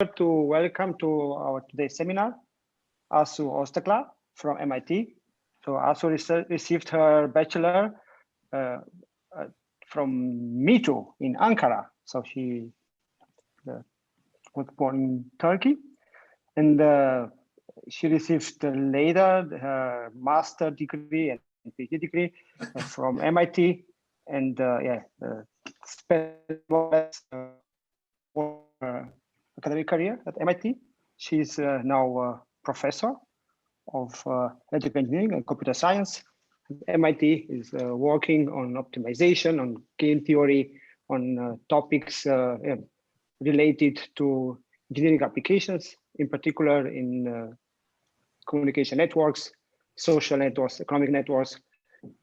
To welcome to our today's seminar, Asu Ozdaglar from MIT. So Asu received her bachelor from MITU in Ankara. So she was born in Turkey, and she received later her master degree and PhD degree from MIT, and academic career at MIT. She's now a professor of electrical engineering and computer science. MIT is working on optimization, on game theory, on topics related to engineering applications, in particular in communication networks, social networks, economic networks.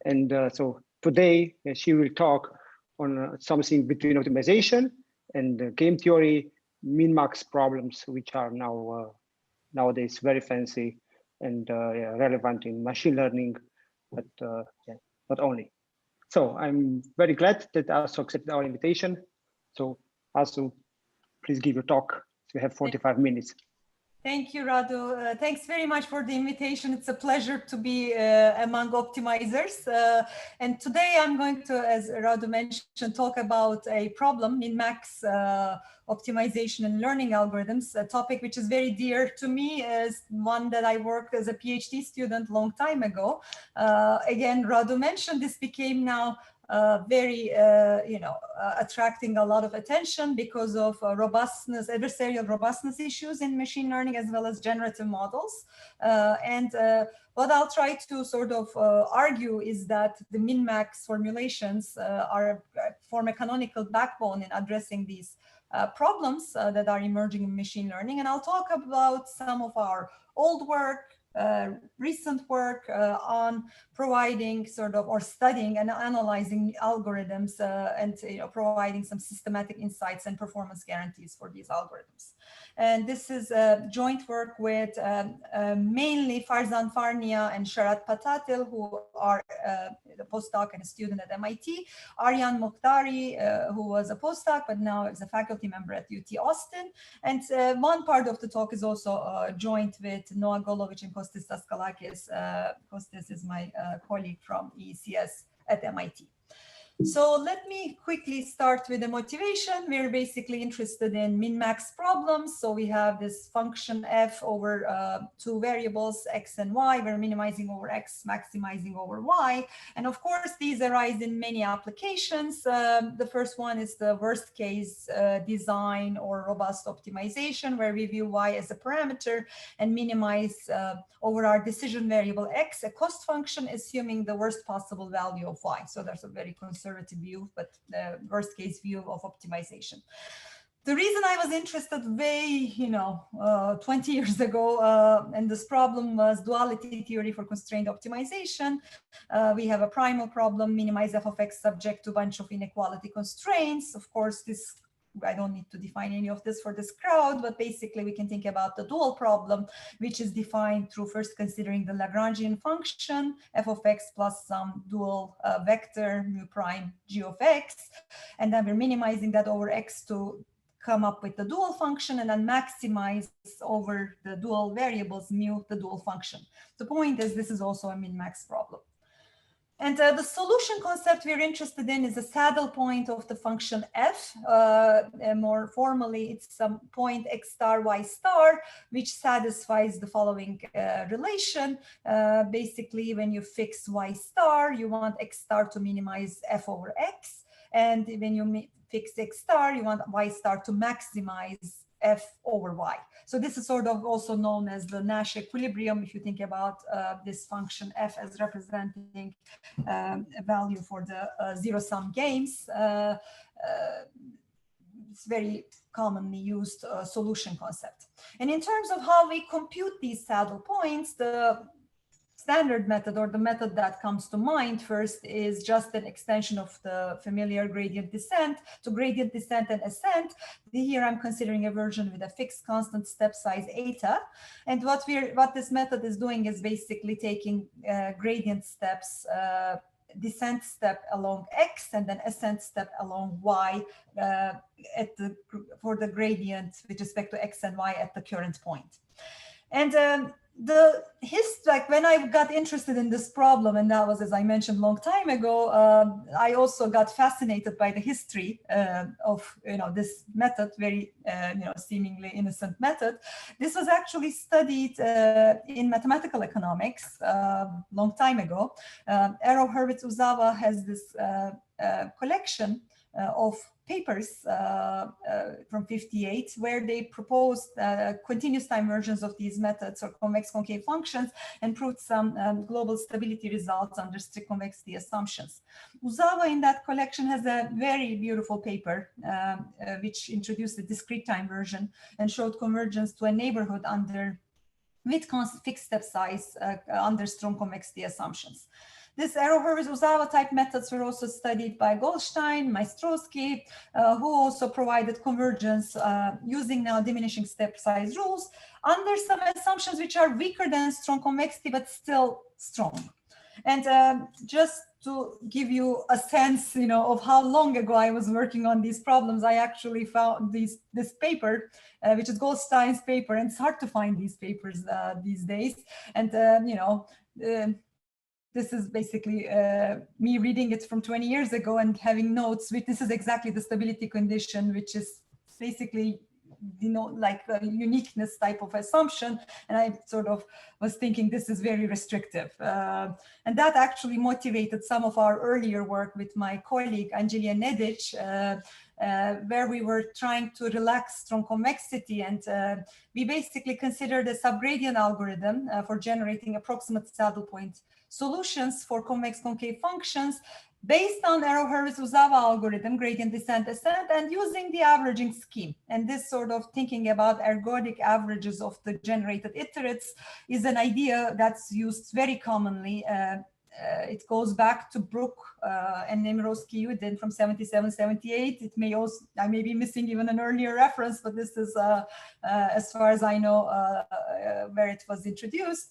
And so today she will talk on something between optimization and game theory, min-max problems, which are now nowadays very fancy and relevant in machine learning, but not only. So I'm very glad that Asu accepted our invitation. So Asu, please give your talk. You have 45 minutes. Thank you, Radu. Thanks very much for the invitation. It's a pleasure to be among optimizers. And today I'm going to, as Radu mentioned, talk about a problem, min-max optimization and learning algorithms, a topic which is very dear to me, as one that I worked as a PhD student long time ago. Again, Radu mentioned this became now very, attracting a lot of attention because of robustness, adversarial robustness issues in machine learning, as well as generative models. What I'll try to sort of argue is that the min-max formulations form a canonical backbone in addressing these problems that are emerging in machine learning. And I'll talk about some of our old work, recent work on providing or studying and analyzing algorithms and providing some systematic insights and performance guarantees for these algorithms. And this is joint work with mainly Farzan Farnia and Sharat Patatil, who are a postdoc and a student at MIT, Aryan Mokhtari, who was a postdoc but now is a faculty member at UT Austin. And one part of the talk is also joint with Noah Golovich and Kostis Daskalakis. Kostis is my colleague from ECS at MIT. So let me quickly start with the motivation. We're basically interested in min-max problems. So we have this function f over two variables, x and y. We're minimizing over x, maximizing over y. And of course, these arise in many applications. The first one is the worst case design or robust optimization, where we view y as a parameter and minimize over our decision variable x, a cost function, assuming the worst possible value of y. So there's a very conservative view, but the worst case view of optimization. The reason I was interested way, 20 years ago in this problem was duality theory for constrained optimization. We have a primal problem, minimize f of x subject to a bunch of inequality constraints. Of course, I don't need to define any of this for this crowd, but basically we can think about the dual problem, which is defined through first considering the Lagrangian function, f of x plus some dual vector mu prime g of x. And then we're minimizing that over x to come up with the dual function, and then maximize over the dual variables mu, the dual function. The point is, this is also a min-max problem. And the solution concept we're interested in is a saddle point of the function f. More formally, it's some point x star y star, which satisfies the following relation. Basically, when you fix y star, you want x star to minimize f over x. And when you fix x star, you want y star to maximize f over y. So this is sort of also known as the Nash equilibrium, if you think about this function f as representing a value for the zero-sum games. It's very commonly used solution concept. And in terms of how we compute these saddle points, the standard method, or the method that comes to mind first, is just an extension of the familiar gradient descent to gradient descent and ascent. Here I'm considering a version with a fixed constant step size eta. And what this method is doing is basically taking gradient steps descent step along X and then ascent step along Y for the gradient with respect to X and Y at the current point. And like when I got interested in this problem, and that was, as I mentioned, long time ago, I also got fascinated by the history of this method, very seemingly innocent method. This was actually studied in mathematical economics long time ago. Arrow Hurwitz Ozawa has this collection of papers from 58 where they proposed continuous time versions of these methods or convex concave functions and proved some global stability results under strict convexity assumptions. Ozawa in that collection has a very beautiful paper which introduced a discrete time version and showed convergence to a neighborhood with fixed step size under strong convexity assumptions. This Arrow Hurwitz Ozawa type methods were also studied by Goldstein, Majstrowski, who also provided convergence using now diminishing step size rules under some assumptions which are weaker than strong convexity, but still strong. And just to give you a sense, of how long ago I was working on these problems, I actually found this paper, which is Goldstein's paper, and it's hard to find these papers these days. And this is basically me reading it from 20 years ago and having notes. This is exactly the stability condition, which is basically, like a uniqueness type of assumption. And I sort of was thinking this is very restrictive. And that actually motivated some of our earlier work with my colleague, Angelia Nedic, where we were trying to relax strong convexity. And we basically considered a subgradient algorithm for generating approximate saddle point solutions for convex concave functions based on Arrow Hurwitz Ozawa algorithm, gradient descent ascent, and using the averaging scheme. And this sort of thinking about ergodic averages of the generated iterates is an idea that's used very commonly. It goes back to Brook and Nemirovsky-Yudin from 77, 78. It may also, I may be missing even an earlier reference, but this is, as far as I know, where it was introduced.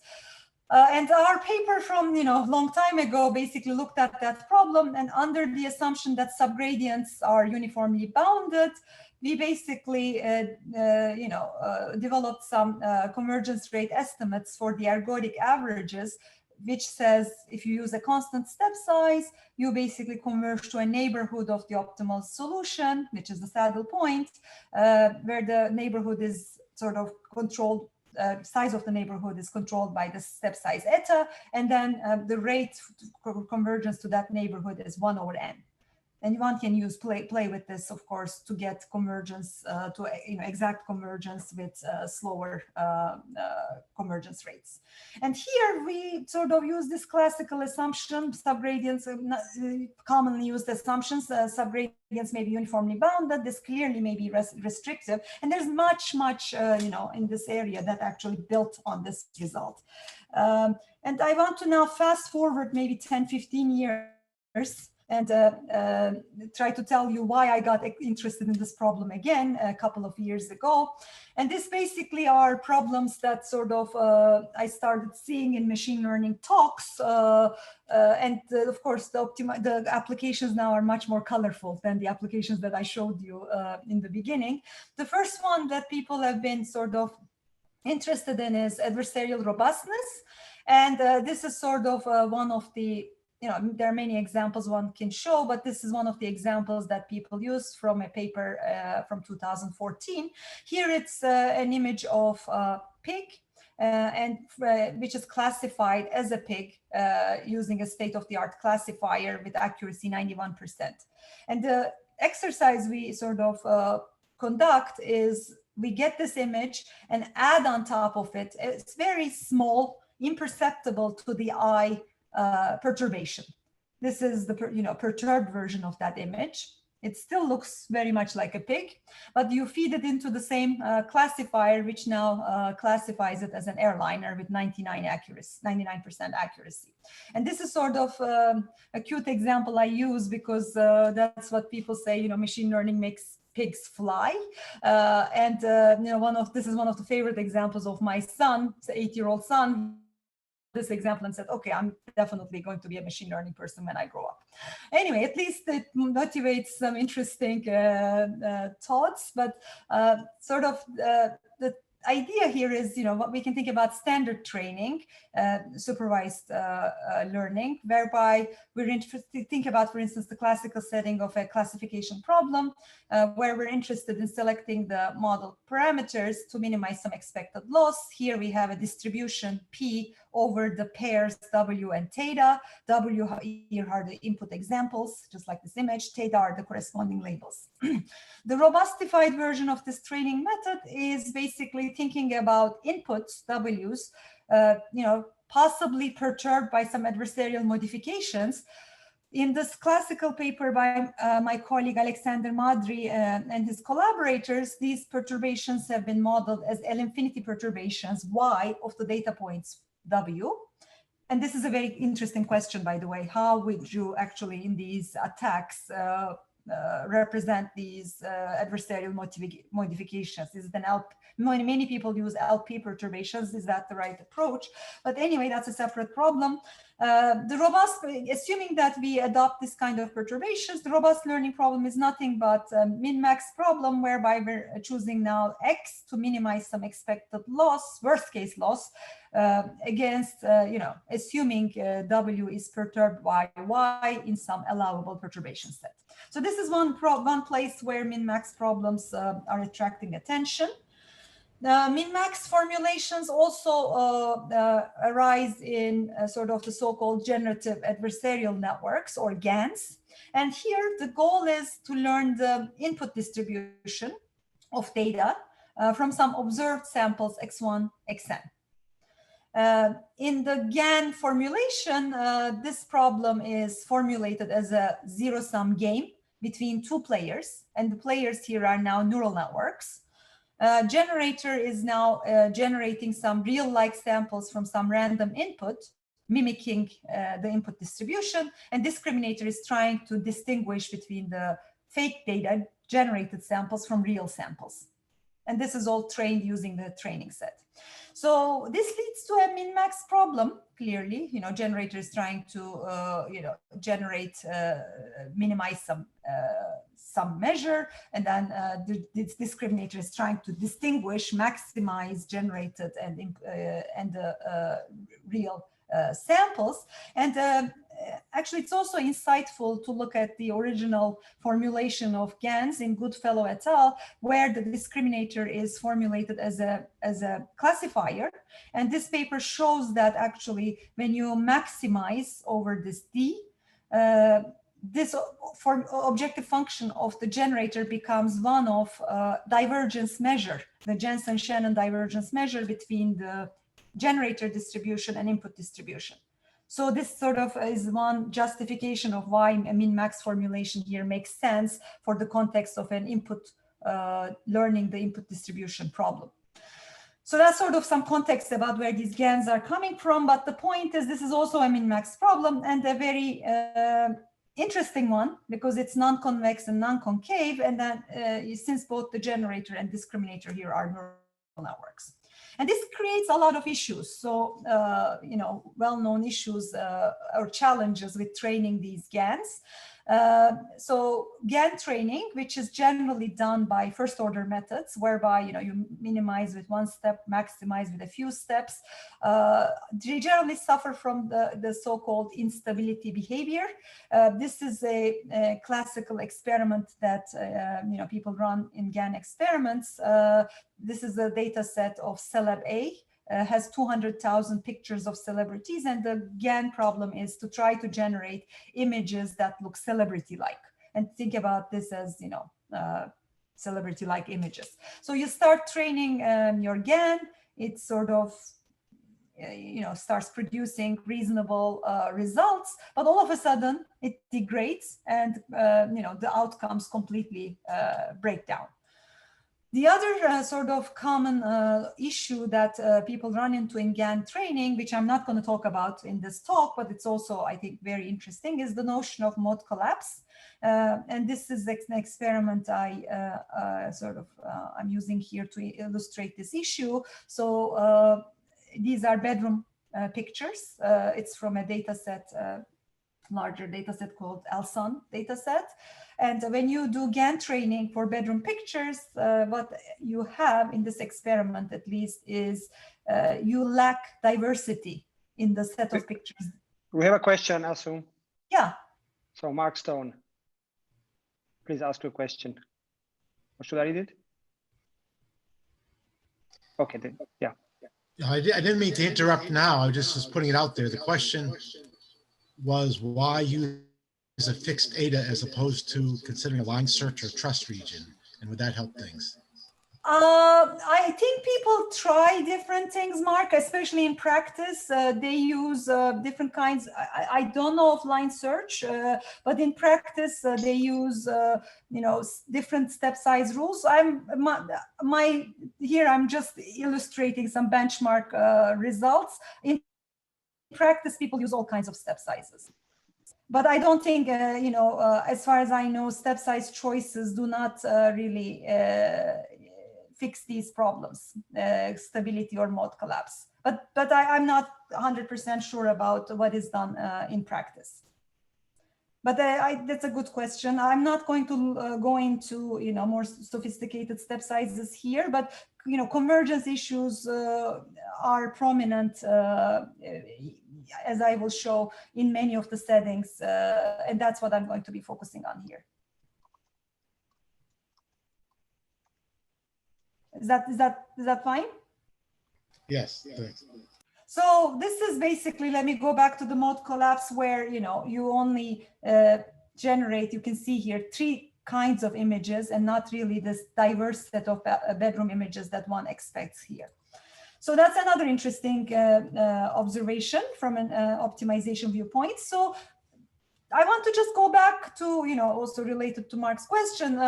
And our paper from long time ago basically looked at that problem, and under the assumption that subgradients are uniformly bounded, we basically developed some convergence rate estimates for the ergodic averages, which says if you use a constant step size, you basically converge to a neighborhood of the optimal solution, which is the saddle point, where the neighborhood is sort of controlled. Size of the neighborhood is controlled by the step size eta, and then the rate convergence to that neighborhood is 1 over n. And one can use play with this, of course, to get convergence to exact convergence with slower convergence rates. And here we sort of use this classical assumption, subgradients, commonly used assumptions, subgradients may be uniformly bounded. This clearly may be restrictive, and there's much in this area that actually built on this result. And I want to now fast forward maybe 10-15 years and try to tell you why I got interested in this problem again a couple of years ago. And this basically are problems that sort of I started seeing in machine learning talks. Of course, the applications now are much more colorful than the applications that I showed you in the beginning. The first one that people have been sort of interested in is adversarial robustness. And this is sort of one of the there are many examples one can show, but this is one of the examples that people use from a paper from 2014. Here it's an image of a pig, which is classified as a pig using a state-of-the-art classifier with accuracy 91%. And the exercise we sort of conduct is we get this image and add on top of it, it's very small, imperceptible to the eye, perturbation. This is the perturbed version of that image. It still looks very much like a pig, but you feed it into the same classifier, which now classifies it as an airliner with 99% accuracy. And this is sort of a cute example I use because that's what people say, machine learning makes pigs fly. This is one of the favorite examples of my son, the 8-year-old son. this example and said, okay, I'm definitely going to be a machine learning person when I grow up. Anyway, at least it motivates some interesting thoughts, but sort of the idea here is, what we can think about standard training, supervised learning, whereby we're interested to think about, for instance, the classical setting of a classification problem, where we're interested in selecting the model parameters to minimize some expected loss. Here we have a distribution P over the pairs W and theta. W here are the input examples, just like this image. Theta are the corresponding labels. The robustified version of this training method is basically thinking about inputs, W's, possibly perturbed by some adversarial modifications. In this classical paper by my colleague Alexander Madry and his collaborators, these perturbations have been modeled as L-infinity perturbations, Y, of the data points W. And this is a very interesting question, by the way. How would you actually, in these attacks, represent these adversarial modifications? Is it an LP? Many people use LP perturbations. Is that the right approach? But anyway, that's a separate problem. The robust, assuming that we adopt this kind of perturbations, the robust learning problem is nothing but a min-max problem, whereby we're choosing now X to minimize some expected loss, worst case loss, against, assuming W is perturbed by Y in some allowable perturbation set. So this is one place where min-max problems are attracting attention. Min-max formulations also arise in sort of the so-called generative adversarial networks, or GANs. And here the goal is to learn the input distribution of data from some observed samples X1, Xn. In the GAN formulation, this problem is formulated as a zero-sum game between two players, and the players here are now neural networks. Generator is now generating some real-like samples from some random input, mimicking the input distribution, and discriminator is trying to distinguish between the fake data generated samples from real samples. And this is all trained using the training set. So this leads to a min-max problem, clearly. Generator is trying to, minimize some measure, and then this discriminator is trying to distinguish, maximize generated and real samples. And actually, it's also insightful to look at the original formulation of GANs in Goodfellow et al., where the discriminator is formulated as a classifier. And this paper shows that actually, when you maximize over this D, this objective function of the generator becomes one of divergence measure, the Jensen-Shannon divergence measure between the generator distribution and input distribution. So this sort of is one justification of why a min-max formulation here makes sense for the context of an input learning the input distribution problem. So that's sort of some context about where these GANs are coming from. But the point is, this is also a min-max problem, and a very interesting one, because it's non-convex and non-concave, and then since both the generator and discriminator here are neural networks. And this creates a lot of issues. So, well-known issues or challenges with training these GANs. So GAN training, which is generally done by first-order methods, whereby you minimize with one step, maximize with a few steps, they generally suffer from the so-called instability behavior. This is a classical experiment that people run in GAN experiments. This is a data set of Celeb A. Has 200,000 pictures of celebrities, and the GAN problem is to try to generate images that look celebrity-like, and think about this as celebrity-like images. So you start training your GAN, it sort of starts producing reasonable results, but all of a sudden it degrades, and the outcomes completely break down. The other sort of common issue that people run into in GAN training, which I'm not going to talk about in this talk, but it's also, I think, very interesting, is the notion of mode collapse. And this is an experiment I'm using here to illustrate this issue. So these are bedroom pictures. It's from a data set, larger data set called Elson data set. And when you do GAN training for bedroom pictures, what you have in this experiment, at least, is you lack diversity in the set of pictures. We have a question, Asu. Yeah. So Mark Stone, please ask your question. Or should I read it? Okay, then, yeah. I didn't mean to interrupt now. I just was putting it out there. The question was why use a fixed eta as opposed to considering a line search or trust region, and would that help things? I think people try different things, Mark, especially in practice. They use different kinds. I don't know of line search, but in practice, they use, different step size rules. Here I'm just illustrating some benchmark results. In practice, people use all kinds of step sizes. But I don't think, as far as I know, step size choices do not really fix these problems, stability or mode collapse. But I'm not 100% sure about what is done in practice. But that's a good question. I'm not going to go into more sophisticated step sizes here, but convergence issues are prominent, as I will show, in many of the settings, and that's what I'm going to be focusing on here. Is that fine? Yes. Thanks. So this is basically, let me go back to the mode collapse where, you only generate, you can see here, 3 kinds of images and not really this diverse set of bedroom images that one expects here. So that's another interesting observation from an optimization viewpoint. So I want to just go back to, also related to Mark's question,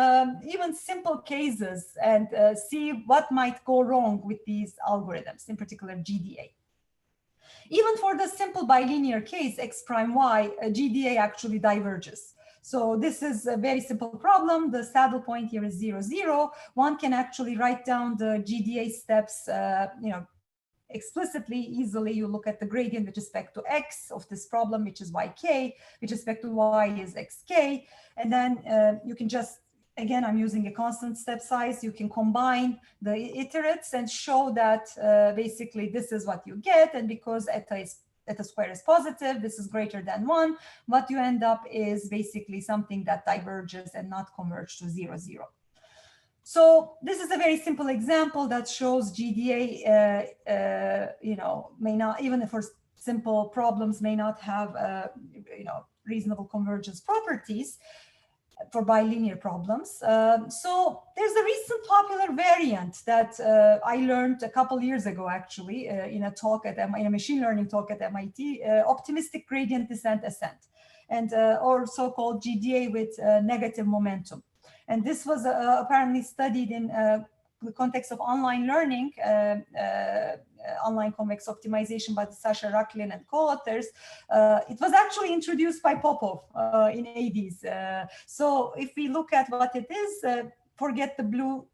even simple cases and see what might go wrong with these algorithms, in particular GDA. Even for the simple bilinear case, x prime y, GDA actually diverges. So this is a very simple problem. The saddle point here is 0, 0. One can actually write down the GDA steps, explicitly, easily. You look at the gradient with respect to x of this problem, which is yk, with respect to y is xk. And then you can just, again, I'm using a constant step size. You can combine the iterates and show that basically this is what you get. And because eta square is positive, this is greater than 1, what you end up is basically something that diverges and not converge to 0, 0. So this is a very simple example that shows GDA, may not, even for simple problems, may not have, reasonable convergence properties for bilinear problems. So there's a recent popular variant that I learned a couple years ago, actually, in a talk at in a machine learning talk at MIT, optimistic gradient descent ascent, and or so-called GDA with negative momentum. And this was apparently studied in the context of online learning, online convex optimization by Sasha Raklin and co-authors. It was actually introduced by Popov in 80s. So if we look at what it is, forget the blue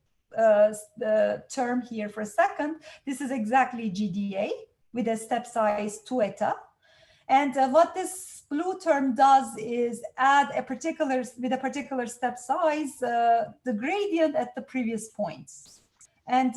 term here for a second. This is exactly GDA with a step size 2 eta. And what this blue term does is add with a particular step size, the gradient at the previous points. And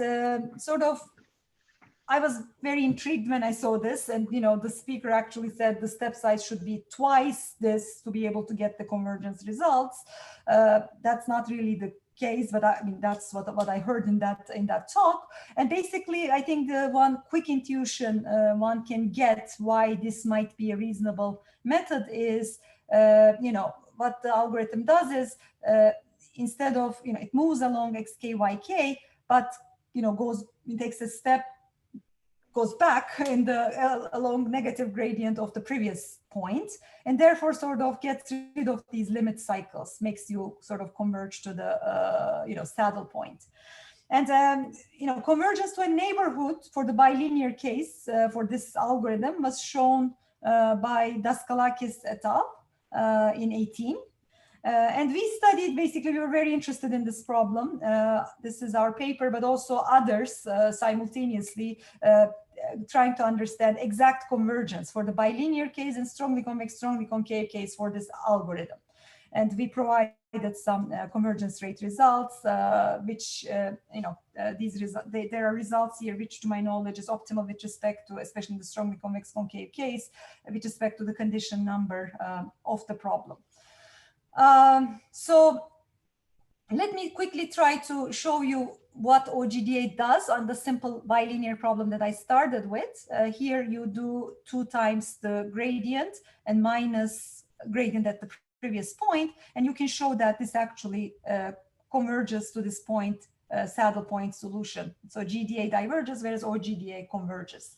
I was very intrigued when I saw this, and the speaker actually said the step size should be twice this to be able to get the convergence results. That's not really the case, but I mean that's what I heard in that talk. And basically, I think the one quick intuition one can get why this might be a reasonable method is, what the algorithm does is instead of it moves along xk yk, but it takes a step, goes back in the along negative gradient of the previous point, and therefore sort of gets rid of these limit cycles, makes you sort of converge to the saddle point. And convergence to a neighborhood for the bilinear case for this algorithm was shown by Daskalakis et al. In 2018. And we studied, basically, we were very interested in this problem. This is our paper, but also others simultaneously trying to understand exact convergence for the bilinear case and strongly convex, strongly concave case for this algorithm. And we provided some convergence rate results, which, there are results here, which to my knowledge is optimal with respect to, especially in the strongly convex concave case, with respect to the condition number of the problem. So let me quickly try to show you what OGDA does on the simple bilinear problem that I started with. Here you do 2 times the gradient and minus gradient at the previous point, and you can show that this actually converges to this point, saddle point solution. So GDA diverges, whereas OGDA converges.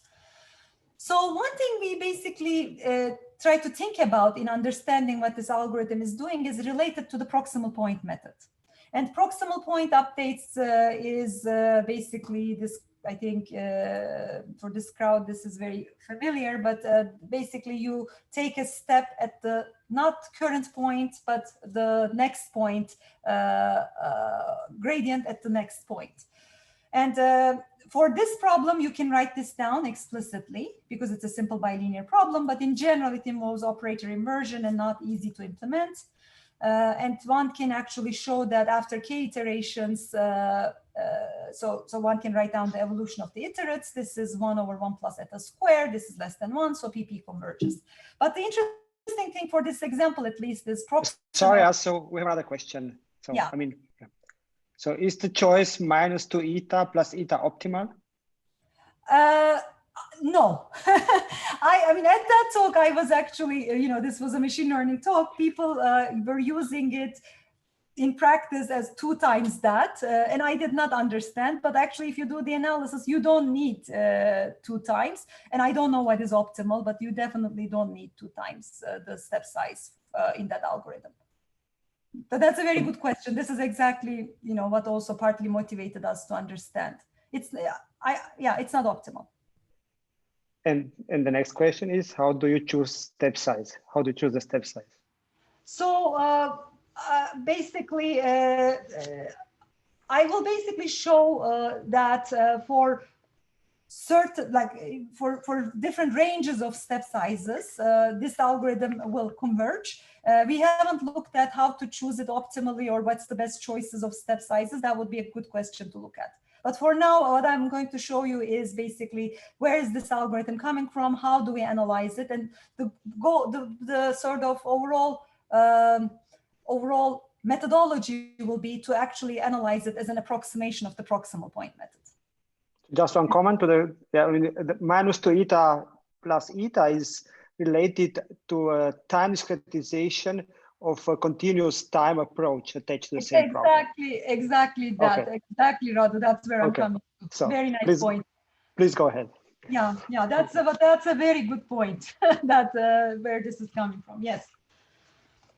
So one thing we basically try to think about in understanding what this algorithm is doing is related to the proximal point method. And proximal point updates is basically this, I think for this crowd, this is very familiar, but basically you take a step at the not current point, but the next point, gradient at the next point. And for this problem, you can write this down explicitly because it's a simple bilinear problem, but in general, it involves operator immersion and not easy to implement. And one can actually show that after k iterations, so one can write down the evolution of the iterates. This is 1 over 1 plus eta squared. This is less than 1, so PP converges. But the interesting thing for this example, at least, is proximal. Sorry, Asu, we have another question. So, yeah. I mean, so is the choice minus 2 eta plus eta optimal? No. I mean, at that talk, I was actually, this was a machine learning talk. People were using it in practice as 2 times that, and I did not understand. But actually, if you do the analysis, you don't need 2 times. And I don't know what is optimal, but you definitely don't need 2 times the step size in that algorithm. But that's a very good question. This is exactly, what also partly motivated us to understand. It's, it's not optimal. And the next question is, how do you choose step size? How do you choose the step size? So basically, I will basically show that for certain, for different ranges of step sizes, this algorithm will converge. We haven't looked at how to choose it optimally or what's the best choices of step sizes. That would be a good question to look at. But for now, what I'm going to show you is basically where is this algorithm coming from? How do we analyze it? And the sort of overall methodology will be to actually analyze it as an approximation of the proximal point method. Just one comment to the minus 2 eta plus eta is related to a time discretization of a continuous time approach attached to the same problem. Exactly that. Okay. Exactly, Radu. That's where I'm coming from. So very nice point. Please go ahead. Yeah, that's a very good point. That where this is coming from. Yes.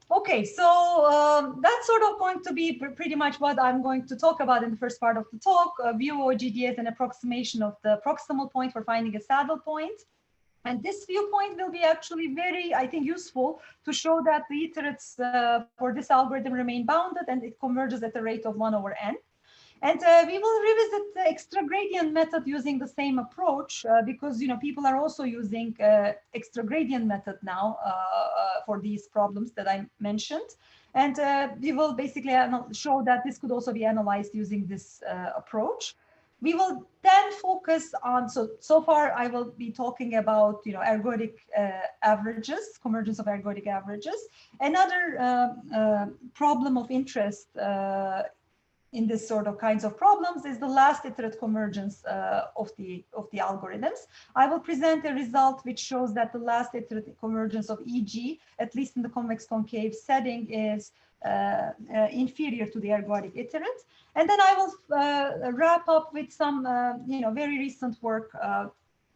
Okay, so that's sort of going to be pretty much what I'm going to talk about in the first part of the talk. View OGDA as an approximation of the proximal point for finding a saddle point. And this viewpoint will be actually very, I think, useful to show that the iterates for this algorithm remain bounded and it converges at the rate of 1 over n. And we will revisit the extra gradient method using the same approach because people are also using extra gradient method now for these problems that I mentioned. And we will basically show that this could also be analyzed using this approach. We will then focus on, so far I will be talking about, ergodic averages, convergence of ergodic averages. Another problem of interest in this sort of kinds of problems is the last iterate convergence of the algorithms. I will present a result which shows that the last iterate convergence of EG, at least in the convex concave setting, is inferior to the ergodic iterate. And then I will wrap up with some, very recent work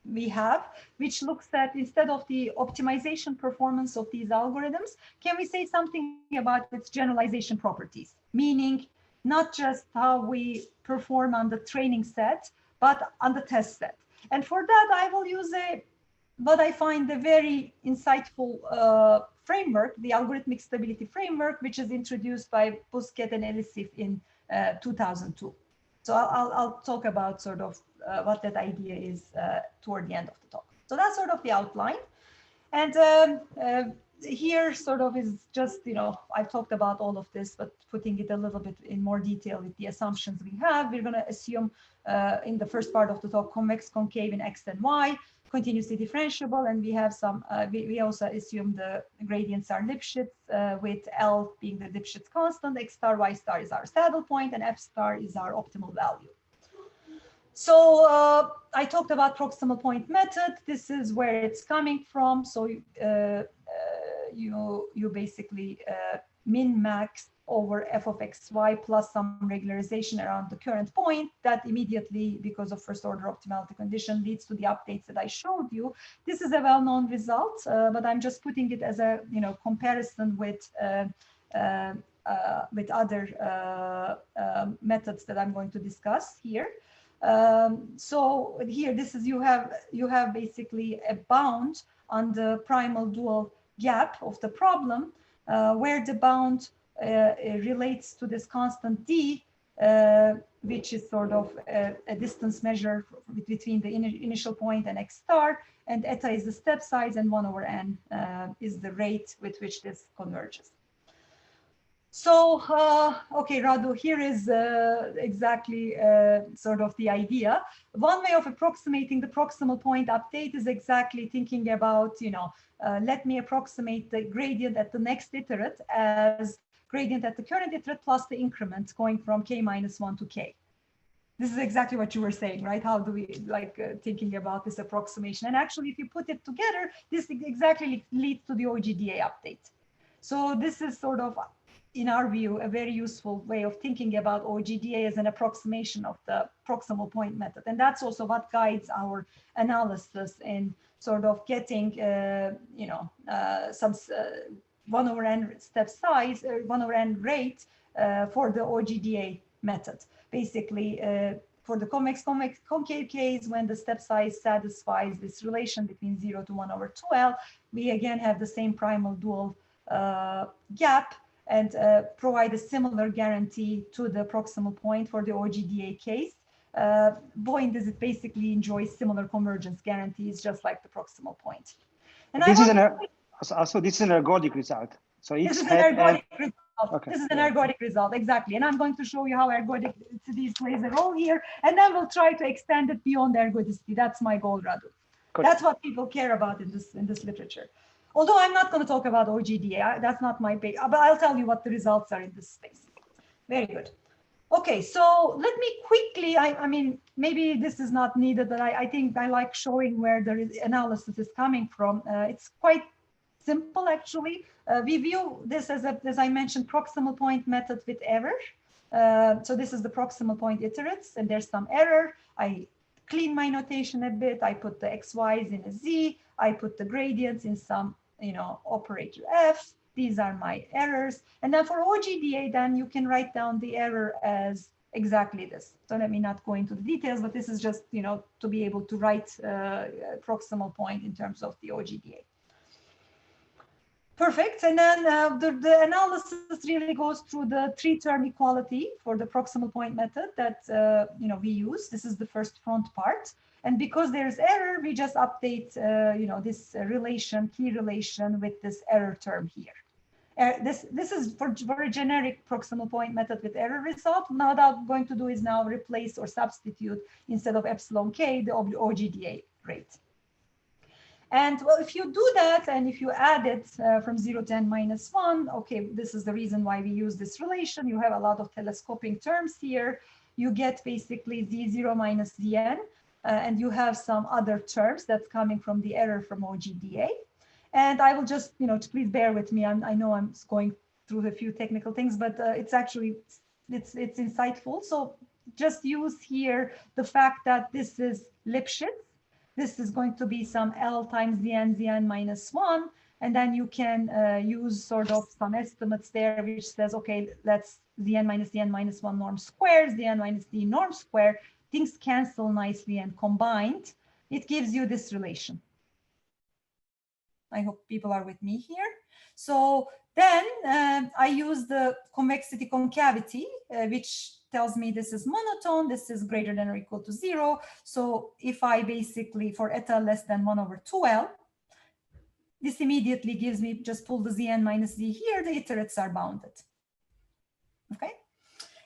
we have, which looks at, instead of the optimization performance of these algorithms, can we say something about its generalization properties? Meaning, not just how we perform on the training set, but on the test set. And for that, I will use what I find a very insightful framework, the algorithmic stability framework, which is introduced by Busquet and Elisif in 2002. So I'll talk about sort of what that idea is toward the end of the talk. So that's sort of the outline. And here sort of is just, I've talked about all of this, but putting it a little bit in more detail with the assumptions we have. We're going to assume in the first part of the talk, convex concave in X and Y, continuously differentiable, and we have some, we also assume the gradients are Lipschitz, with L being the Lipschitz constant, X star, Y star is our saddle point, and F star is our optimal value. So I talked about proximal point method. This is where it's coming from. So you basically min-max over f of xy plus some regularization around the current point that immediately, because of first order optimality condition, leads to the updates that I showed you. This is a well-known result, but I'm just putting it as a comparison with other methods that I'm going to discuss here. So here, this is you have basically a bound on the primal dual gap of the problem, where the bound relates to this constant d, which is sort of a distance measure between the initial point and x star, and eta is the step size, and 1 over n is the rate with which this converges. So, okay, Radu, here is exactly sort of the idea. One way of approximating the proximal point update is exactly thinking about, let me approximate the gradient at the next iterate as gradient at the current iterate plus the increment going from k minus 1 to k. This is exactly what you were saying, right? How do we like thinking about this approximation? And actually, if you put it together, this exactly leads to the OGDA update. So this is sort of, in our view, a very useful way of thinking about OGDA as an approximation of the proximal point method. And that's also what guides our analysis in sort of getting, some 1 over n step size, 1 over n rate for the OGDA method. Basically, for the convex concave case, when the step size satisfies this relation between 0 to 1 over 2L, we again have the same primal dual gap, and provide a similar guarantee to the proximal point for the OGDA case. Boeing does it basically enjoys similar convergence guarantees, just like the proximal point. And this is an ergodic result. So this is an ergodic result. Okay. This is an ergodic result, exactly. And I'm going to show you how ergodicity plays a role here, and then we'll try to extend it beyond ergodicity. That's my goal, Radu. Good. That's what people care about in this literature. Although I'm not going to talk about OGDA, that's not my big, but I'll tell you what the results are in this space. Very good. Okay, so let me quickly, I mean, maybe this is not needed, but I think I like showing where the analysis is coming from. It's quite simple, actually. We view this as I mentioned, proximal point method with error. So this is the proximal point iterates, and there's some error. I clean my notation a bit. I put the xy's in a z. I put the gradients in some, operator f. These are my errors. And then for OGDA, then you can write down the error as exactly this. So let me not go into the details, but this is just, to be able to write proximal point in terms of the OGDA. Perfect. And then the analysis really goes through the 3-term equality for the proximal point method that we use. This is the first front part. And because there's error, we just update this relation, key relation with this error term here. This is for a generic proximal point method with error result. Now what I'm going to do is now replace or substitute instead of epsilon k the OGDA rate. And well, if you do that, and if you add it from 0 to n minus 1, okay, this is the reason why we use this relation. You have a lot of telescoping terms here. You get basically z0 minus dn, and you have some other terms that's coming from the error from OGDA. And I will just, please bear with me. I know I'm going through a few technical things, but it's actually, it's insightful. So just use here the fact that this is Lipschitz. This is going to be some L times Zn minus 1. And then you can use sort of some estimates there, which says, okay, let's Zn minus 1 norm square, Zn minus d norm square. Things cancel nicely, and combined, it gives you this relation. I hope people are with me here. So then I use the convexity concavity, which tells me this is monotone, this is greater than or equal to 0. So if I basically, for eta less than 1/2L, this immediately gives me, just pull the Zn minus Z here, the iterates are bounded. Okay,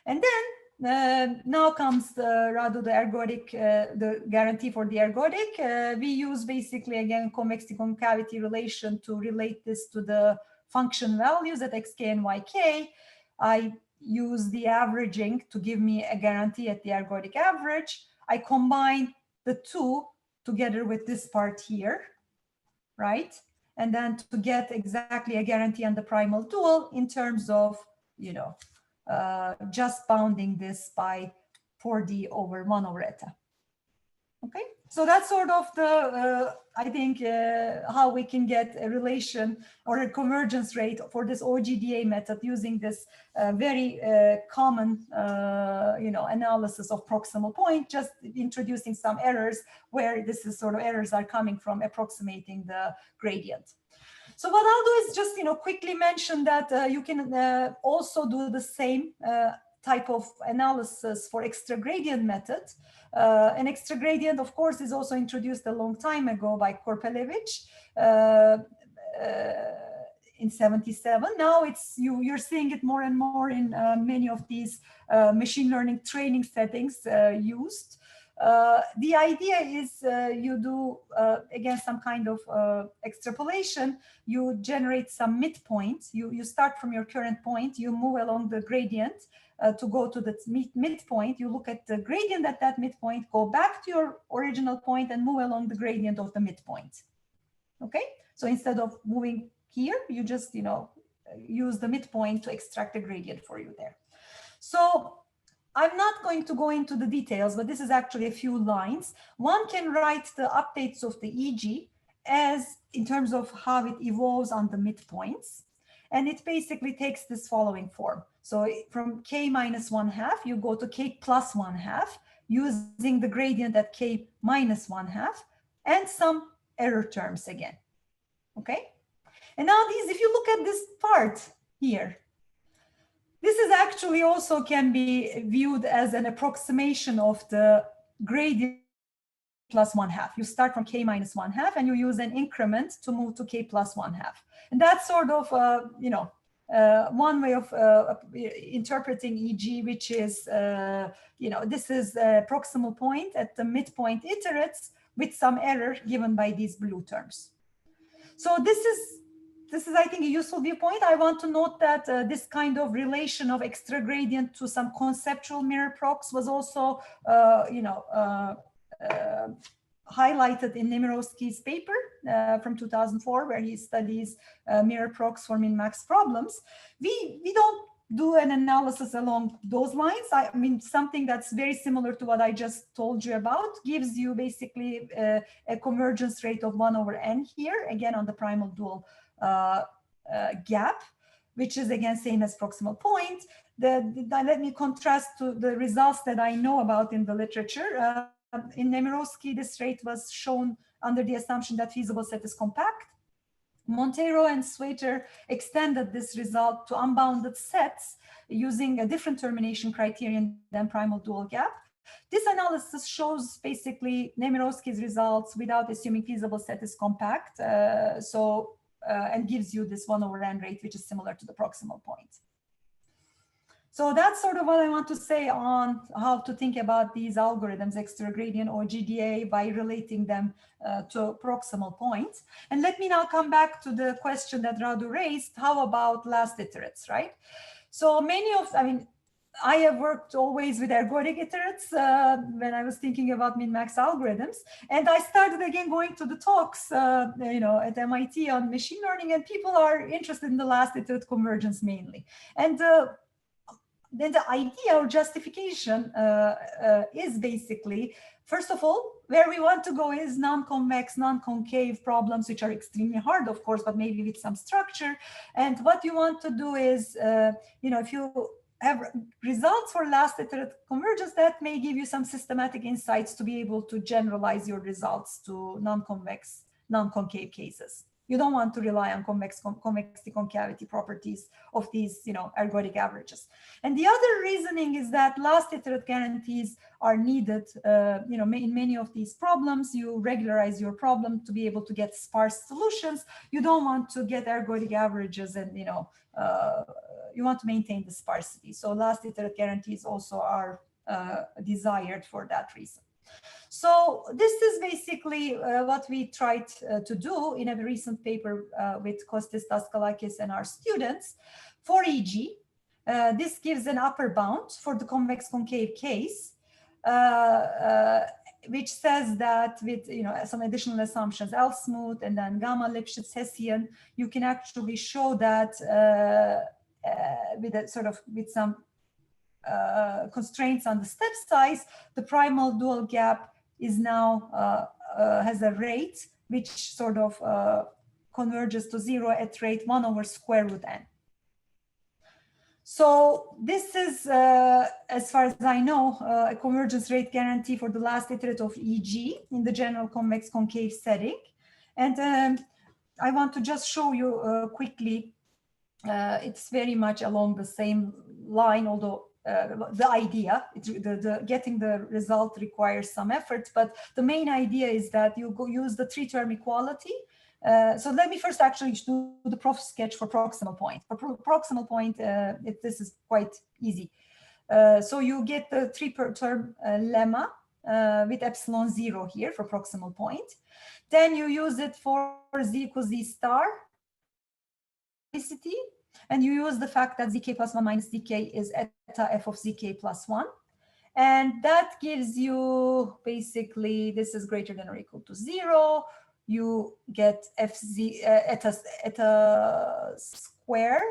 and then now comes Radu, the ergodic, the guarantee for the ergodic. We use basically, again, convexity concavity relation to relate this to the function values at xk and yk. I use the averaging to give me a guarantee at the ergodic average. I combine the two together with this part here, right? And then to get exactly a guarantee on the primal dual in terms of, you know, just bounding this by 4D over 1/eta. Okay, so that's sort of the, I think, how we can get a relation or a convergence rate for this OGDA method using this very common, you know, analysis of proximal point, just introducing some errors where this is sort of errors are coming from approximating the gradient. So what I'll do is just, you know, quickly mention that you can also do the same type of analysis for extra gradient method. An extra gradient, of course, is also introduced a long time ago by Korpelevich in 77. Now you're seeing it more and more in many of these machine learning training settings used. The idea is you do, again, some kind of extrapolation. You generate some midpoint. You start from your current point. You move along the gradient to go to the midpoint. You look at the gradient at that midpoint, go back to your original point and move along the gradient of the midpoint. Okay? So instead of moving here, you just, you know, use the midpoint to extract a gradient for you there. So I'm not going to go into the details, but this is actually a few lines. One can write the updates of the EG as in terms of how it evolves on the midpoints. And it basically takes this following form. So from k minus 1/2, you go to k plus 1/2 using the gradient at k minus 1/2 and some error terms again. Okay. And now these, if you look at this part here, this is actually also can be viewed as an approximation of the gradient plus 1/2. You start from k minus 1/2 and you use an increment to move to k plus 1/2. And that's sort of, you know, one way of interpreting EG, which is, you know, this is a proximal point at the midpoint iterates with some error given by these blue terms. So this is, I think, a useful viewpoint. I want to note that this kind of relation of extra gradient to some conceptual mirror prox was also, you know, highlighted in Nemirovsky's paper from 2004, where he studies mirror prox for min-max problems. We don't do an analysis along those lines. I mean, something that's very similar to what I just told you about gives you basically a convergence rate of 1/n here, again on the primal dual gap, which is again same as proximal point. Let me contrast to the results that I know about in the literature. In Nemirovsky, this rate was shown under the assumption that feasible set is compact. Monteiro and Swaiter extended this result to unbounded sets using a different termination criterion than primal dual gap. This analysis shows basically Nemirovsky's results without assuming feasible set is compact, and gives you this 1/n rate, which is similar to the proximal point. So that's sort of what I want to say on how to think about these algorithms, extra gradient or GDA, by relating them to proximal points. And let me now come back to the question that Radu raised, how about last iterates, right? So many of, I mean, I have worked always with ergodic iterates when I was thinking about min-max algorithms. And I started again going to the talks, you know, at MIT on machine learning, and people are interested in the last iterate convergence mainly. And then the idea or justification is basically, first of all, where we want to go is non-convex, non-concave problems, which are extremely hard, of course, but maybe with some structure. And what you want to do is, you know, if you have results for last iterate convergence, that may give you some systematic insights to be able to generalize your results to non-convex, non-concave cases. You don't want to rely on convexity concavity properties of these, ergodic averages. And the other reasoning is that last iterate guarantees are needed. In many of these problems, you regularize your problem to be able to get sparse solutions. You don't want to get ergodic averages, and you want to maintain the sparsity. So last iterate guarantees also are desired for that reason. So this is basically what we tried to do in a recent paper with Kostis Daskalakis and our students for EG. This gives an upper bound for the convex concave case, which says that with some additional assumptions, L smooth and then gamma Lipschitz Hessian, you can actually show that with some constraints on the step size, the primal dual gap is now has a rate which sort of converges to 0 at rate 1 over square root n. So this is, as far as I know, a convergence rate guarantee for the last iterate of EG in the general convex concave setting. And I want to just show you quickly, it's very much along the same line, although the idea, getting the result requires some effort, but the main idea is that you use the three-term equality. So let me first actually do the prof sketch for proximal point. For proximal point, this is quite easy. So you get the three-term lemma with epsilon 0 here for proximal point. Then you use it for z equals z star, and you use the fact that zk plus 1 minus zk is eta f of zk plus 1. And that gives you basically, this is greater than or equal to 0. You get fz eta square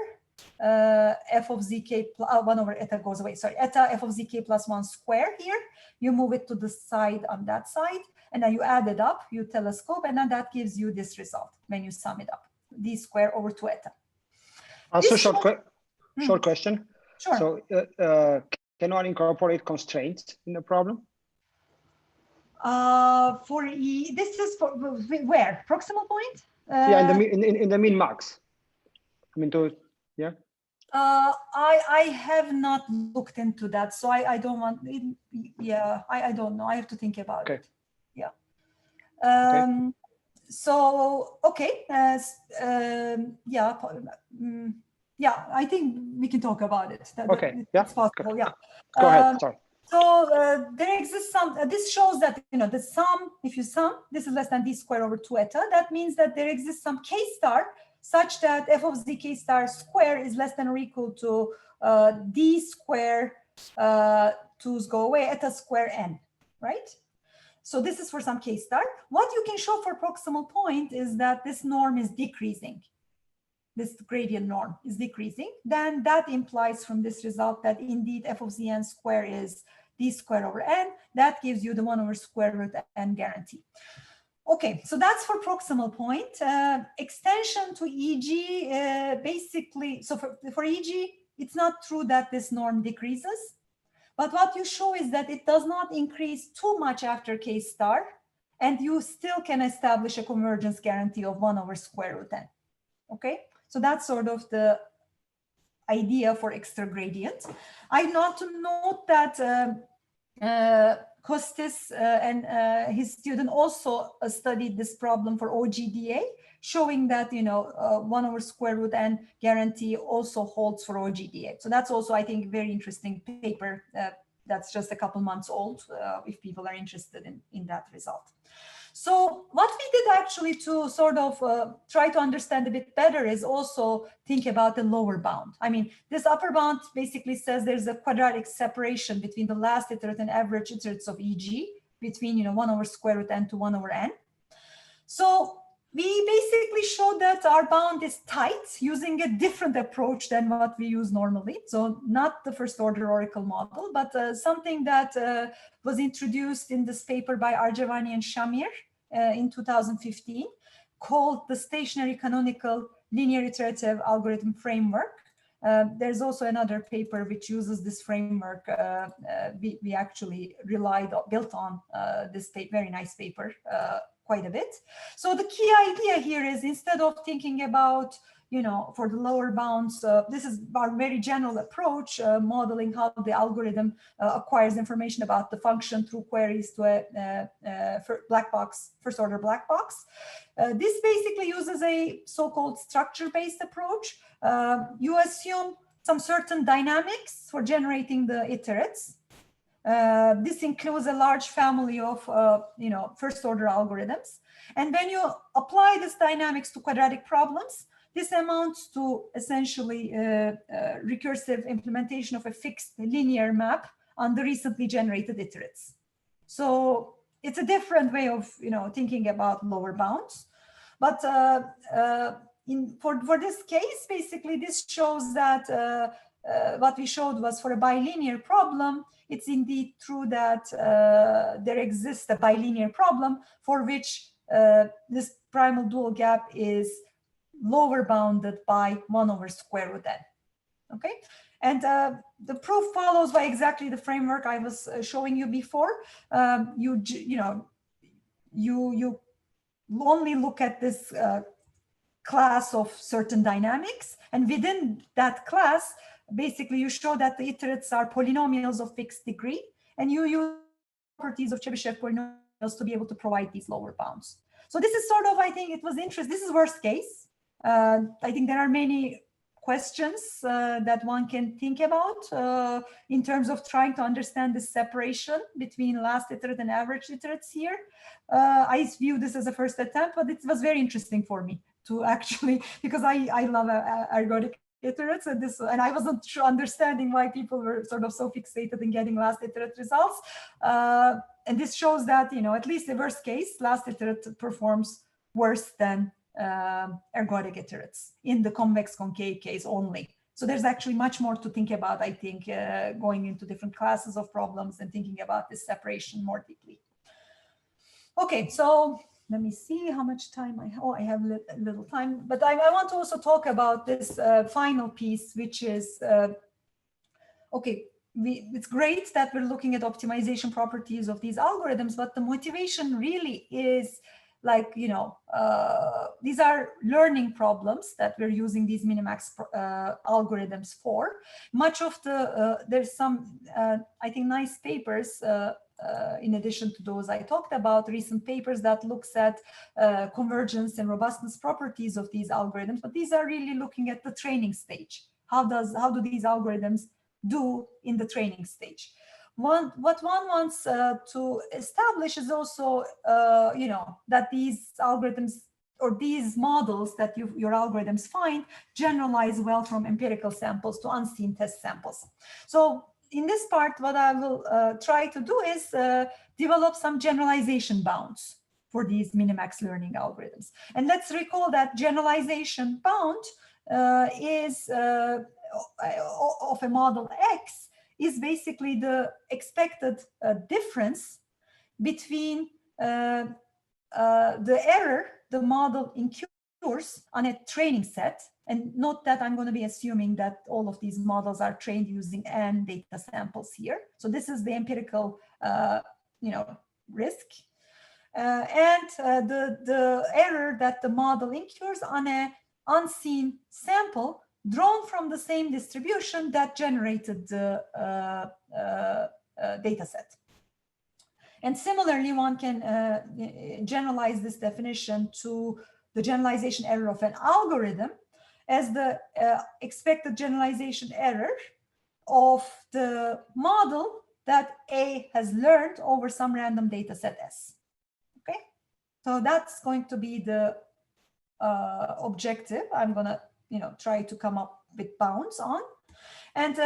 f of zk 1 over eta goes away. Sorry, eta f of zk plus 1 square here. You move it to the side on that side, and then you add it up, you telescope, and then that gives you this result when you sum it up, d square over 2 eta. Also, short question. Sure. So can one incorporate constraints in the problem? For this is for where? Proximal point? Yeah, in the min max. I mean, yeah. I have not looked into that, so I don't want. Yeah, I don't know. I have to think about it. Yeah. Okay. So okay. Yeah. Yeah, I think we can talk about it. Okay. Yeah. It's possible. Yeah. Go ahead. Sorry. So there exists some, this shows that, the sum, if you sum, this is less than d square over 2 eta. That means that there exists some k star such that f of zk star square is less than or equal to d square, 2's go away, eta square n, right? So this is for some k star. What you can show for proximal point is that this norm is decreasing. This gradient norm is decreasing, then that implies from this result that indeed f of zn square is d square over n. That gives you the 1 over square root n guarantee. Okay, so that's for proximal point. Extension to EG, basically, so for EG, it's not true that this norm decreases, but what you show is that it does not increase too much after k star, and you still can establish a convergence guarantee of 1 over square root n. Okay. So that's sort of the idea for extra gradient. I want to note that Kostis and his student also studied this problem for OGDA, showing that 1 over square root n guarantee also holds for OGDA. So that's also, I think, a very interesting paper that's just a couple months old, if people are interested in that result. So what we did actually to sort of try to understand a bit better is also think about the lower bound. I mean, this upper bound basically says there's a quadratic separation between the last iterate and average iterates of EG between 1 over square root n to 1 over n. So we basically showed that our bound is tight using a different approach than what we use normally. So not the first order oracle model, but something that was introduced in this paper by Arjavani and Shamir in 2015, called the stationary canonical linear iterative algorithm framework. There's also another paper which uses this framework. We actually built on this very nice paper quite a bit. So the key idea here is, instead of thinking about, for the lower bounds, this is our very general approach, modeling how the algorithm acquires information about the function through queries to a black box, first order black box. This basically uses a so-called structure-based approach. You assume some certain dynamics for generating the iterates. This includes a large family of, first order algorithms. And when you apply this dynamics to quadratic problems, this amounts to essentially recursive implementation of a fixed linear map on the recently generated iterates. So it's a different way of, thinking about lower bounds. But for this case, basically, this shows that what we showed was, for a bilinear problem, it's indeed true that there exists a bilinear problem for which this primal dual gap is lower bounded by 1 over square root n. Okay, and the proof follows by exactly the framework I was showing you before. You only look at this class of certain dynamics, and within that class, basically you show that the iterates are polynomials of fixed degree, and you use properties of Chebyshev polynomials to be able to provide these lower bounds. So this is sort of, I think it was interesting. This is worst case. I think there are many questions that one can think about in terms of trying to understand the separation between last iterate and average iterates here. I view this as a first attempt, but it was very interesting for me to actually, because I love ergodic iterates, and I wasn't sure understanding why people were sort of so fixated in getting last iterate results. And this shows that, at least the worst case, last iterate performs worse than ergodic iterates in the convex concave case only. So there's actually much more to think about, I think, going into different classes of problems and thinking about this separation more deeply. Okay, so let me see how much time I have. Oh, I have little time, but I want to also talk about this final piece, which is, okay, it's great that we're looking at optimization properties of these algorithms, but the motivation really is like, these are learning problems that we're using these Minmax algorithms for. Much of the, there's some, I think, nice papers in addition to those I talked about, recent papers that looks at convergence and robustness properties of these algorithms, but these are really looking at the training stage. How do these algorithms do in the training stage? What one wants to establish is also, that these algorithms or these models that your algorithms find generalize well from empirical samples to unseen test samples. So in this part, what I will try to do is develop some generalization bounds for these Minmax learning algorithms. And let's recall that generalization bound is of a model X is basically the expected difference between the error the model incurs on a training set. And note that I'm going to be assuming that all of these models are trained using n data samples here. So this is the empirical, risk. And the error that the model incurs on a unseen sample drawn from the same distribution that generated the data set. And similarly, one can generalize this definition to the generalization error of an algorithm as the expected generalization error of the model that A has learned over some random data set S. Okay, so that's going to be the objective I'm going to try to come up with bounds on. And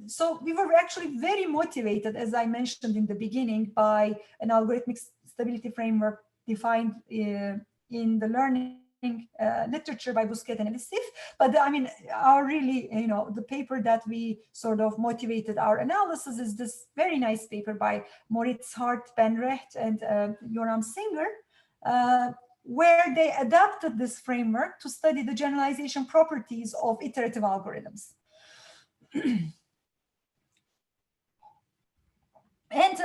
so we were actually very motivated, as I mentioned in the beginning, by an algorithmic stability framework defined in the learning literature by Bousquet and Elisif. But I mean, our really, the paper that we sort of motivated our analysis is this very nice paper by Moritz Hart, Ben Recht, and Yoram Singer, where they adapted this framework to study the generalization properties of iterative algorithms. And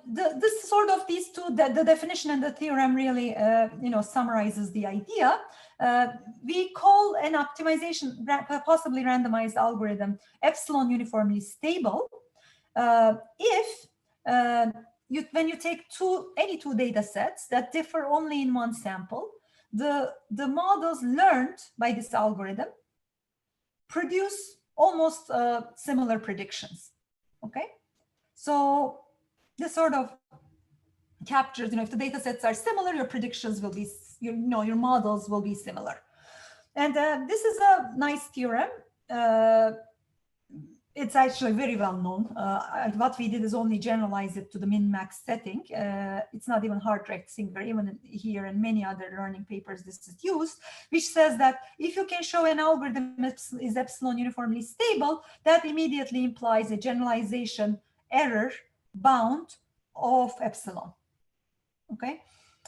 this sort of these two, the definition and the theorem really, summarizes the idea. We call an optimization, possibly randomized algorithm, epsilon uniformly stable if when you take any two data sets that differ only in one sample, the models learned by this algorithm produce almost similar predictions. Okay, so this sort of captures, if the data sets are similar, your predictions will be, your models will be similar. And this is a nice theorem. It's actually very well known. What we did is only generalize it to the min-max setting. It's not even hard rectangular, even here in many other learning papers this is used, which says that if you can show an algorithm is epsilon uniformly stable, that immediately implies a generalization error bound of epsilon. Okay,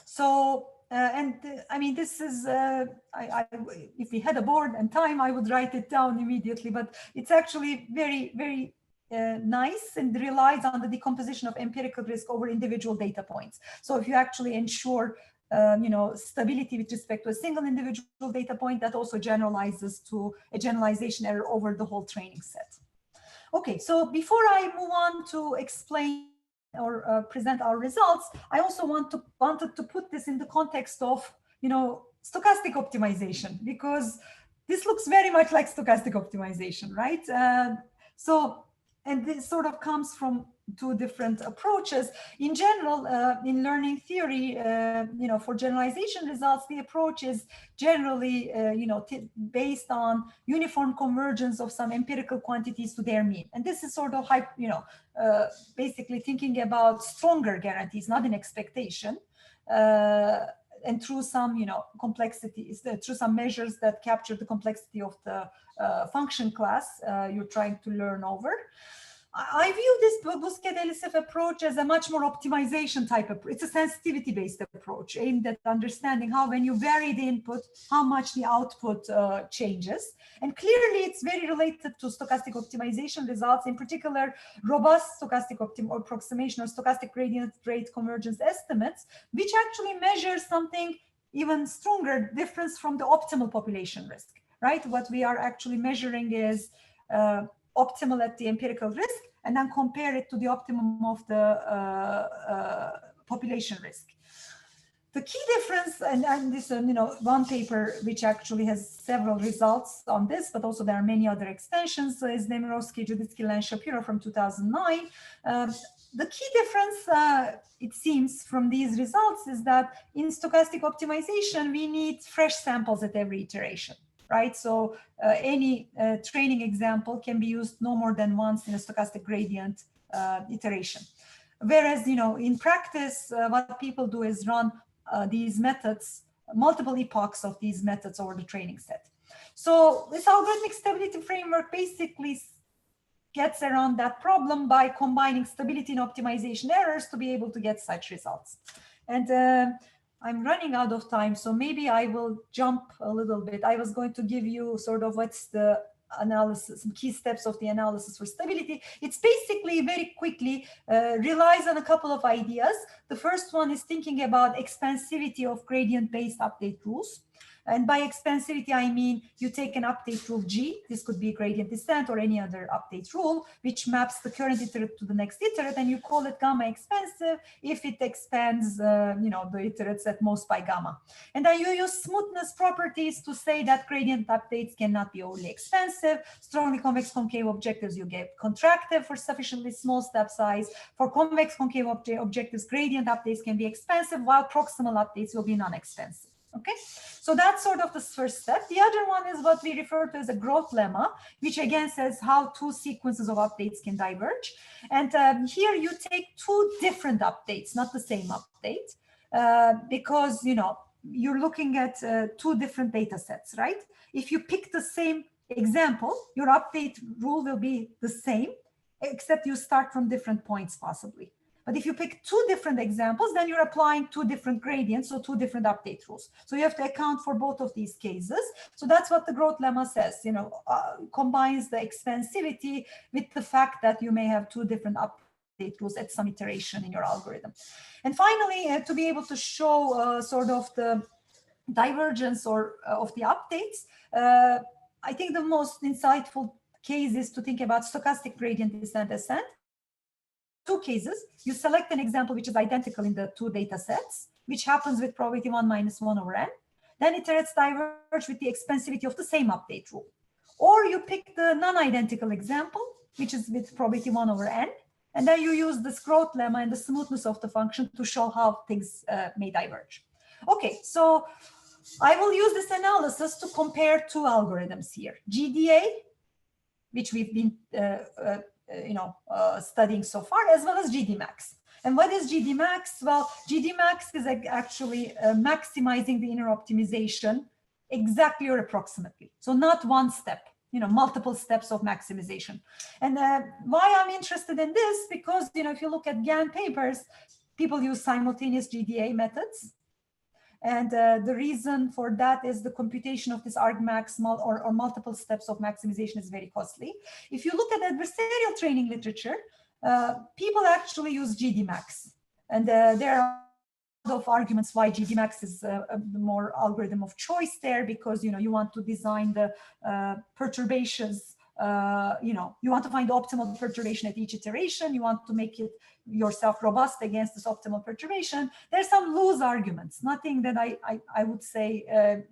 so I mean, this is if we had a board and time, I would write it down immediately, but it's actually very, very nice and relies on the decomposition of empirical risk over individual data points. So if you actually ensure stability with respect to a single individual data point, that also generalizes to a generalization error over the whole training set. Okay, so before I move on to explain or present our results, I also wanted to put this in the context of, stochastic optimization, because this looks very much like stochastic optimization, right? And this sort of comes from two different approaches. In general, in learning theory, for generalization results, the approach is generally, based on uniform convergence of some empirical quantities to their mean. And this is sort of, basically thinking about stronger guarantees, not an expectation. And through some, complexities, through some measures that capture the complexity of the function class you're trying to learn over. I view this Busquet-Elisef approach as a much more optimization type approach. It's a sensitivity-based approach aimed at understanding how, when you vary the input, how much the output changes. And clearly, it's very related to stochastic optimization results, in particular, robust stochastic approximation or stochastic gradient rate convergence estimates, which actually measure something even stronger difference from the optimal population risk, right? What we are actually measuring is optimal at the empirical risk, and then compare it to the optimum of the population risk. The key difference, and this, one paper which actually has several results on this, but also there are many other extensions, is Nemirovsky, Juditsky, and Shapiro from 2009. The key difference, it seems, from these results is that in stochastic optimization, we need fresh samples at every iteration. Right, so any training example can be used no more than once in a stochastic gradient iteration. Whereas, in practice, what people do is run these methods, multiple epochs of these methods over the training set. So this algorithmic stability framework basically gets around that problem by combining stability and optimization errors to be able to get such results. And I'm running out of time, so maybe I will jump a little bit. I was going to give you sort of what's the analysis, some key steps of the analysis for stability. It's basically very quickly relies on a couple of ideas. The first one is thinking about expansivity of gradient-based update rules. And by expansivity, I mean you take an update rule G, this could be gradient descent or any other update rule, which maps the current iterate to the next iterate, and you call it gamma expansive if it expands, the iterates at most by gamma. And then you use smoothness properties to say that gradient updates cannot be overly expansive. Strongly convex concave objectives, you get contractive for sufficiently small step size. For convex concave objectives, gradient updates can be expansive, while proximal updates will be non-expansive. Okay, so that's sort of the first step. The other one is what we refer to as a growth lemma, which again says how two sequences of updates can diverge. And here you take two different updates, not the same update, because you're looking at two different data sets, right? If you pick the same example, your update rule will be the same, except you start from different points possibly. But if you pick two different examples, then you're applying two different gradients, so two different update rules. So you have to account for both of these cases. So that's what the growth lemma says, combines the expansivity with the fact that you may have two different update update rules at some iteration in your algorithm. And finally, to be able to show sort of the divergence or of the updates, I think the most insightful case is to think about stochastic gradient descent ascent. Two cases. You select an example which is identical in the two data sets, which happens with probability 1 minus 1 over n. Then iterates diverge with the expensivity of the same update rule. Or you pick the non-identical example, which is with probability 1 over n, and then you use this growth lemma and the smoothness of the function to show how things may diverge. Okay, so I will use this analysis to compare two algorithms here. GDA, which we've been studying so far, as well as GD Max. And what is GD Max? Well, GD Max is actually maximizing the inner optimization exactly or approximately. So not one step, multiple steps of maximization. And why I'm interested in this, because, if you look at GAN papers, people use simultaneous GDA methods. And the reason for that is the computation of this argmax or multiple steps of maximization is very costly. If you look at adversarial training literature, people actually use GD Max. And there are a lot of arguments why GD Max is the more algorithm of choice there, because you want to design the perturbations. You want to find the optimal perturbation at each iteration. You want to make it yourself robust against this optimal perturbation. There's some loose arguments, nothing that I would say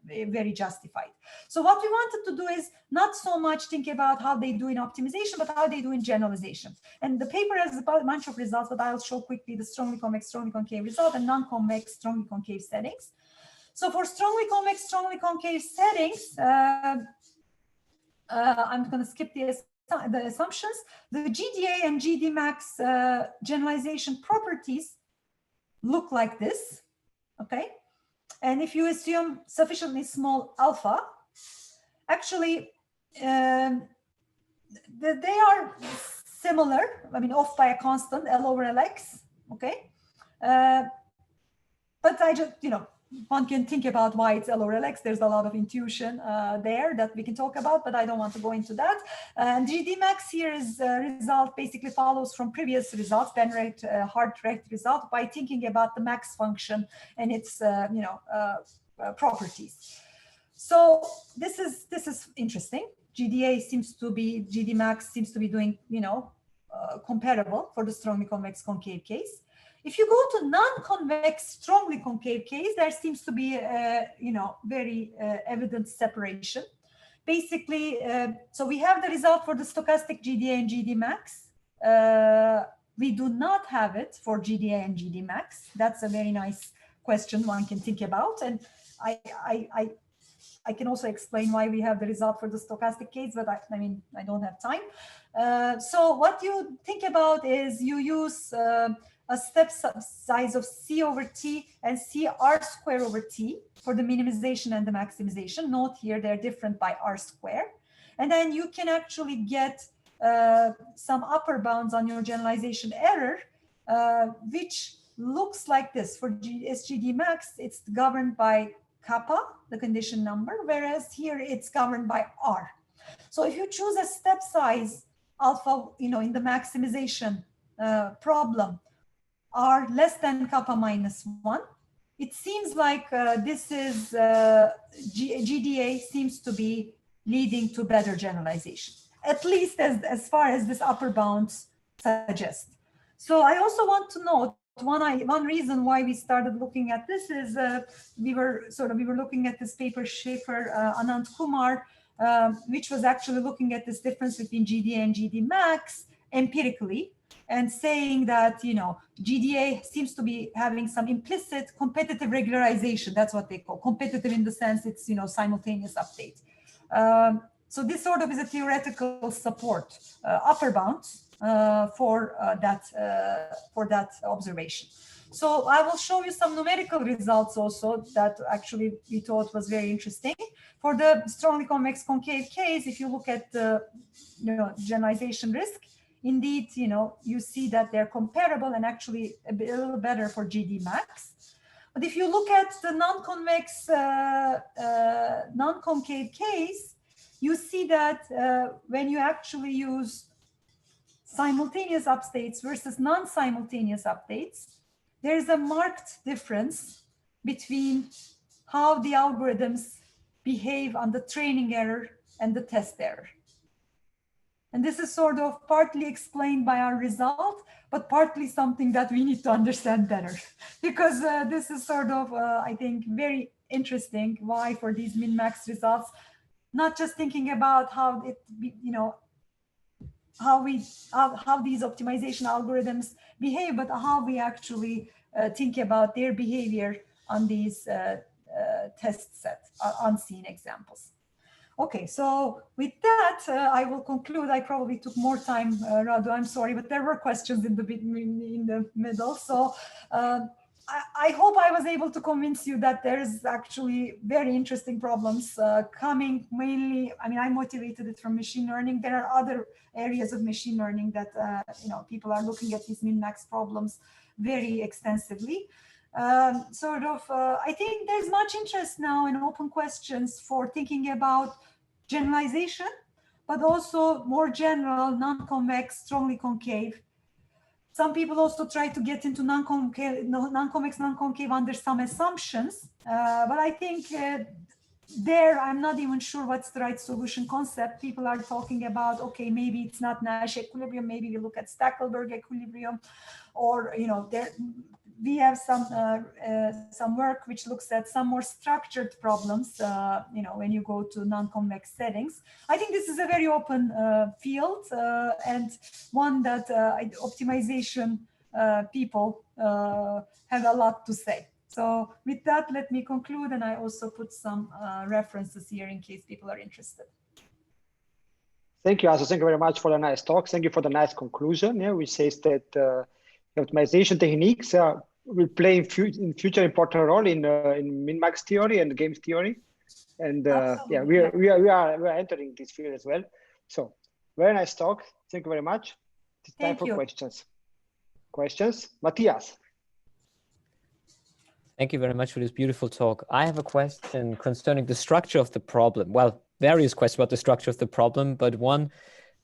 very justified. So what we wanted to do is not so much think about how they do in optimization, but how they do in generalization. And the paper has a bunch of results, but I'll show quickly the strongly convex, strongly concave result and non-convex, strongly concave settings. So for strongly convex, strongly concave settings, I'm going to skip the assumptions. The GDA and GD Max generalization properties look like this, okay? And if you assume sufficiently small alpha, actually, they are similar, off by a constant, L over Lx, okay? But I just, one can think about why it's L over Lx. There's a lot of intuition there that we can talk about, but I don't want to go into that. And GD Max here is result basically follows from previous results, Ben-Recht, Hart-Recht result, by thinking about the max function and its properties. So this is interesting. GD Max seems to be doing comparable for the strongly convex concave case. If you go to non-convex, strongly concave case, there seems to be very evident separation. Basically, so we have the result for the stochastic GDA and GD Max. We do not have it for GDA and GD Max. That's a very nice question one can think about. And I can also explain why we have the result for the stochastic case, but I don't have time. So what you think about is you use a step size of C over T and C R square over T for the minimization and the maximization. Note here, they're different by R square. And then you can actually get some upper bounds on your generalization error, which looks like this. For SGD Max, it's governed by kappa, the condition number, whereas here it's governed by R. So if you choose a step size alpha, in the maximization problem, are less than kappa minus 1, it seems like this is GDA seems to be leading to better generalization, at least as far as this upper bounds suggest. So I also want to note one reason why we started looking at this is we were looking at this paper Schaefer, Anand Kumar, which was actually looking at this difference between GDA and GD Max empirically, and saying that, GDA seems to be having some implicit competitive regularization. That's what they call competitive in the sense it's, simultaneous update. So this sort of is a theoretical support, upper bounds for that observation. So I will show you some numerical results also that actually we thought was very interesting. For the strongly convex concave case, if you look at the generalization risk, indeed, you see that they're comparable and actually a little better for GD Max. But if you look at the non-convex, non-concave case, you see that when you actually use simultaneous updates versus non-simultaneous updates, there's a marked difference between how the algorithms behave on the training error and the test error. And this is sort of partly explained by our result, but partly something that we need to understand better. Because this is sort of, I think, very interesting why for these min-max results, not just thinking about how it, how these optimization algorithms behave, but how we actually think about their behavior on these test set, unseen examples. Okay, so with that, I will conclude. I probably took more time, Radu, I'm sorry, but there were questions in the middle. So I hope I was able to convince you that there's actually very interesting problems coming mainly. I mean, I motivated it from machine learning. There are other areas of machine learning that, people are looking at these min-max problems very extensively. I think there's much interest now in open questions for thinking about generalization, but also more general, non-convex, strongly concave. Some people also try to get into non-convex, non-concave under some assumptions, but I think there, I'm not even sure what's the right solution concept. People are talking about, okay, maybe it's not Nash equilibrium, maybe we look at Stackelberg equilibrium, or, we have some work which looks at some more structured problems, when you go to non-convex settings. I think this is a very open field and one that optimization people have a lot to say. So with that, let me conclude, and I also put some references here in case people are interested. Thank you, Asu. Thank you very much for the nice talk. Thank you for the nice conclusion. Yeah, which says that optimization techniques will play in future important role in min-max theory and games theory, and yeah, we are entering this field as well. So very nice talk. Thank you very much. It's time for questions. Questions, Matthias. Thank you very much for this beautiful talk. I have a question concerning the structure of the problem. Well, various questions about the structure of the problem, but one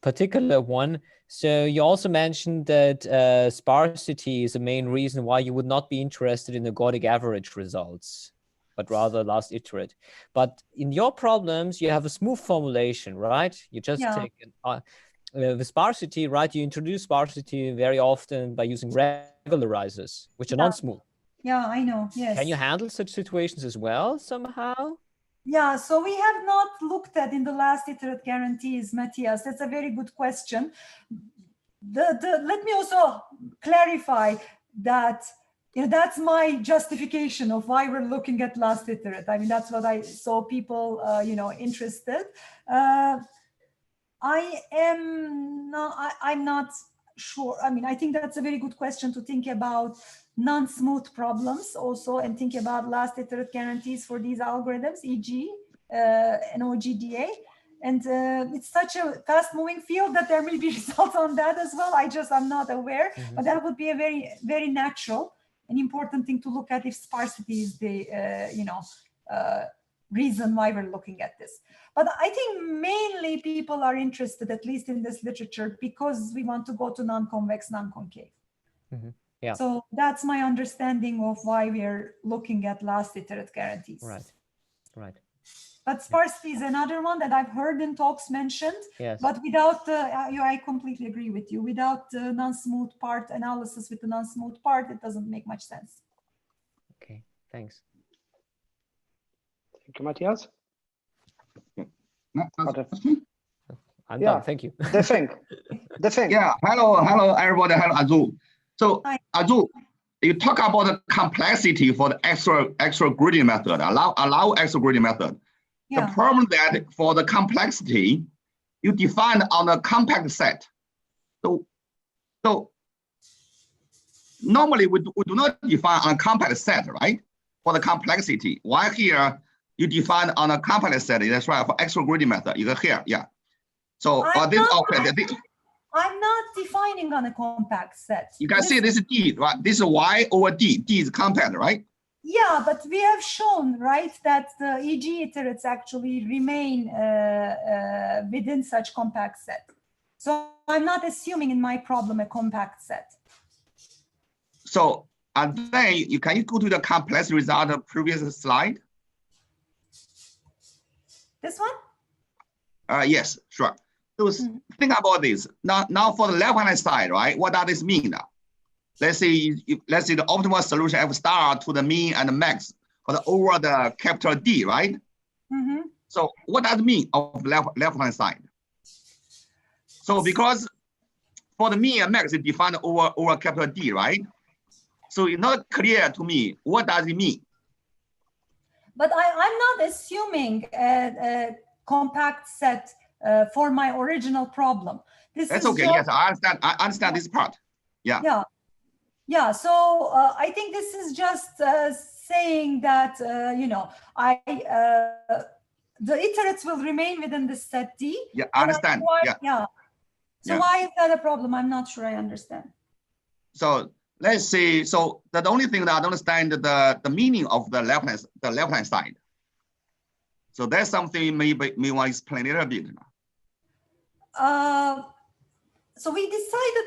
particular one. So you also mentioned that sparsity is a main reason why you would not be interested in the Gaudic average results, but rather last iterate. But in your problems, you have a smooth formulation, right? You just take the sparsity, right? You introduce sparsity very often by using regularizers, which are non-smooth. Yeah, I know. Yes. Can you handle such situations as well somehow? Yeah, so we have not looked at in the last iterate guarantees, Matthias. That's a very good question. Let me also clarify that that's my justification of why we're looking at last iterate. I mean, that's what I saw people, interested. I'm not sure. I mean, I think that's a very good question to think about non-smooth problems also, and think about last iterate guarantees for these algorithms, e.g. and GDA. And it's such a fast-moving field that there may be results on that as well. I'm not aware, but that would be a very, very natural and important thing to look at if sparsity is the, reason why we're looking at this. But I think mainly people are interested, at least in this literature, because we want to go to non-convex, non-concave. Yeah. So that's my understanding of why we're looking at last iterate guarantees. Right. But sparsity is another one that I've heard in talks mentioned. Yes. But without, I completely agree with you. Without the non-smooth part analysis with the non-smooth part, it doesn't make much sense. Okay, thanks. Thank you, Matthias. I'm done. Thank you. The thing. Yeah. Hello, everybody. Hello, Azu. So, Azu, you talk about the complexity for the extra gradient method, allow extra gradient method. Yeah. The problem that for the complexity, you define on a compact set. So normally we do not define on a compact set, right? For the complexity. Why here you define on a compact set? That's right, for extra gradient method. You go here, yeah. So I'm not defining on a compact set. You can see this is D, right? This is Y over D. D is compact, right? Yeah, but we have shown, right, that the EG iterates actually remain within such compact set. So I'm not assuming in my problem a compact set. So and then can you go to the complex result of previous slide? This one? Yes, sure. So think about this. Now for the left-hand side, right? What does this mean now? Let's say the optimal solution F star to the mean and the max for the over the capital D, right? So what does it mean of the left-hand side? So because for the mean and max is defined over capital D, right? So it's not clear to me what does it mean. But I'm not assuming a compact set for my original problem. That's okay. Yes, I understand this part. Yeah. Yeah. So I think this is just saying that you know, the iterates will remain within the set D. Yeah, I understand. So why is that a problem? I'm not sure I understand. So let's see. So the only thing that I don't understand the meaning of the left-hand side. So that's something maybe want to explain a little bit. So we decided.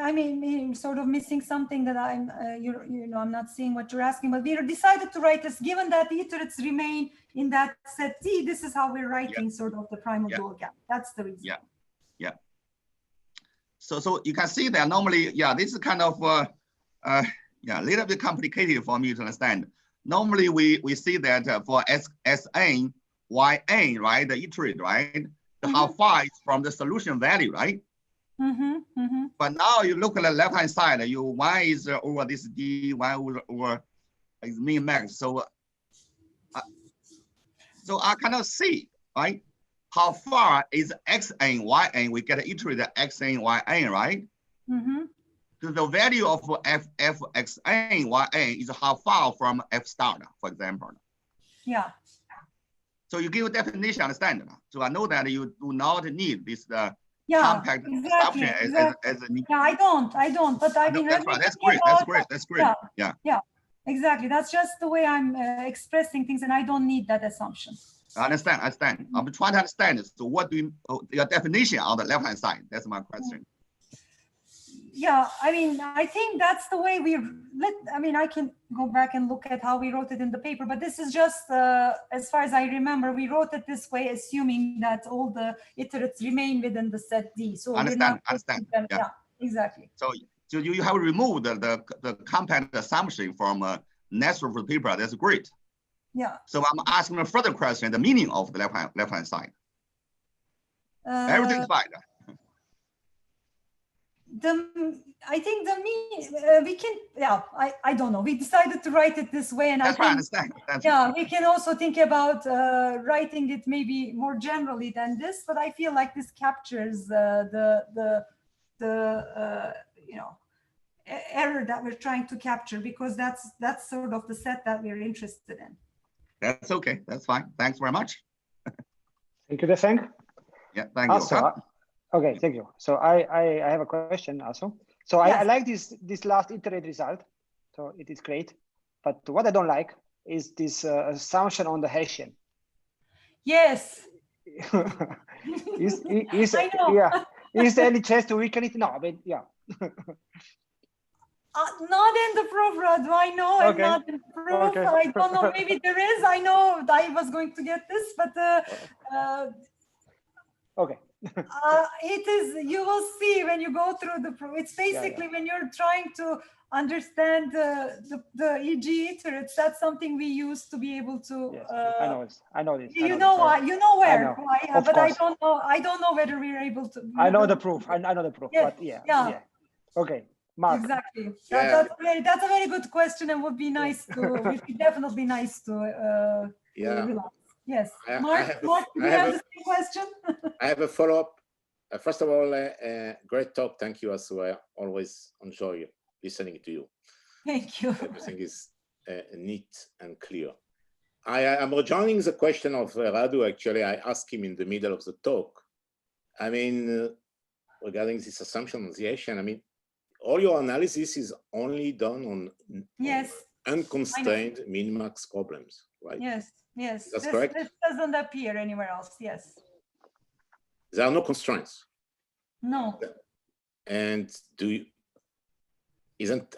I mean, sort of missing something that I'm. You know, I'm not seeing what you're asking, but we decided to write this. Given that the iterates remain in that set D, this is how we're writing sort of the primal dual gap. That's the reason. Yeah. So you can see that normally, this is kind of a little bit complicated for me to understand. Normally we see that for Sn, Yn, right, the iterate, right, how far is from the solution value, right? But now you look at the left-hand side, y is over this D, y over is min max. So I cannot see, right? How far is Xn, Yn? We get iterate Xn, Yn, right? The value of Fxn, Yn is how far from F star, for example. Yeah. So you give a definition, understand? So I know that you do not need this compact assumption as a new. Yeah, I don't. But I mean, that's right. That's great. Yeah. Exactly. That's just the way I'm expressing things, and I don't need that assumption. I understand. I'm trying to understand. So what do your definition on the left-hand side? That's my question. Yeah, I mean, I think that's the way I can go back and look at how we wrote it in the paper, but this is just, as far as I remember, we wrote it this way, assuming that all the iterates remain within the set D. So understand. Yeah, exactly. So you have removed the compact assumption from next of the paper. That's great. Yeah. So I'm asking a further question, the meaning of the left-hand side. Everything's fine. I think we can, I don't know. We decided to write it this way, and that's I understand. We can also think about writing it maybe more generally than this, but I feel like this captures the error that we're trying to capture, because that's sort of the set that we're interested in. That's okay. That's fine. Thanks very much. Thank you, Defeng. Yeah, thank you. Okay, thank you. So I have a question also. So I like this last iterate result. So it is great. But what I don't like is this assumption on the hashing. Yes. I know. Yeah. Is there any chance to weaken it? No, but yeah. Not in the proof, Radu. I know, I'm not in the proof. Okay. I don't know, maybe there is. I know I was going to get this, but okay. It is, you will see when you go through the proof. It's basically when you're trying to understand the EG iterates, that's something we use to be able to. Yes, I know this. You know why? You know where? But course. I don't know whether we're able to. I know the proof. I know the proof. But yeah. Okay. Mark. Exactly. That's a very good question, and would be nice to. It would be definitely nice to. Relax. Yes. Mark, do you have the same question? I have a follow-up. First of all, great talk. Thank you, Asu. I always enjoy listening to you. Thank you. Everything is neat and clear. I'm rejoining the question of Radu. Actually, I asked him in the middle of the talk. I mean, regarding this assumption of the Asian, I mean, all your analysis is only done on unconstrained min-max problems, right? Yes. That's correct. This doesn't appear anywhere else. Yes. There are no constraints. No. And do you,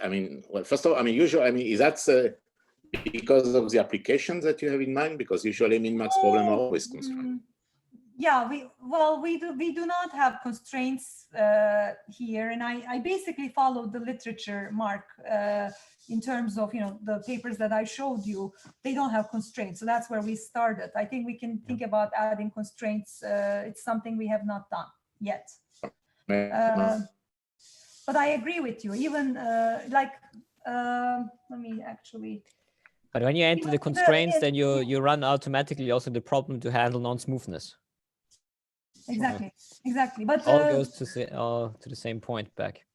I mean, well, first of all, I mean, usually, I mean, is that because of the applications that you have in mind? Because usually Minmax problem are always constrained. Yeah, we do not have constraints here, and I basically followed the literature, Mark, in terms of, you know, the papers that I showed you. They don't have constraints, so that's where we started. I think we can think about adding constraints. It's something we have not done yet. But I agree with you. Even let me actually. But when you enter the constraints, then you run automatically also the problem to handle non-smoothness. Exactly, exactly. But all goes to the same point back.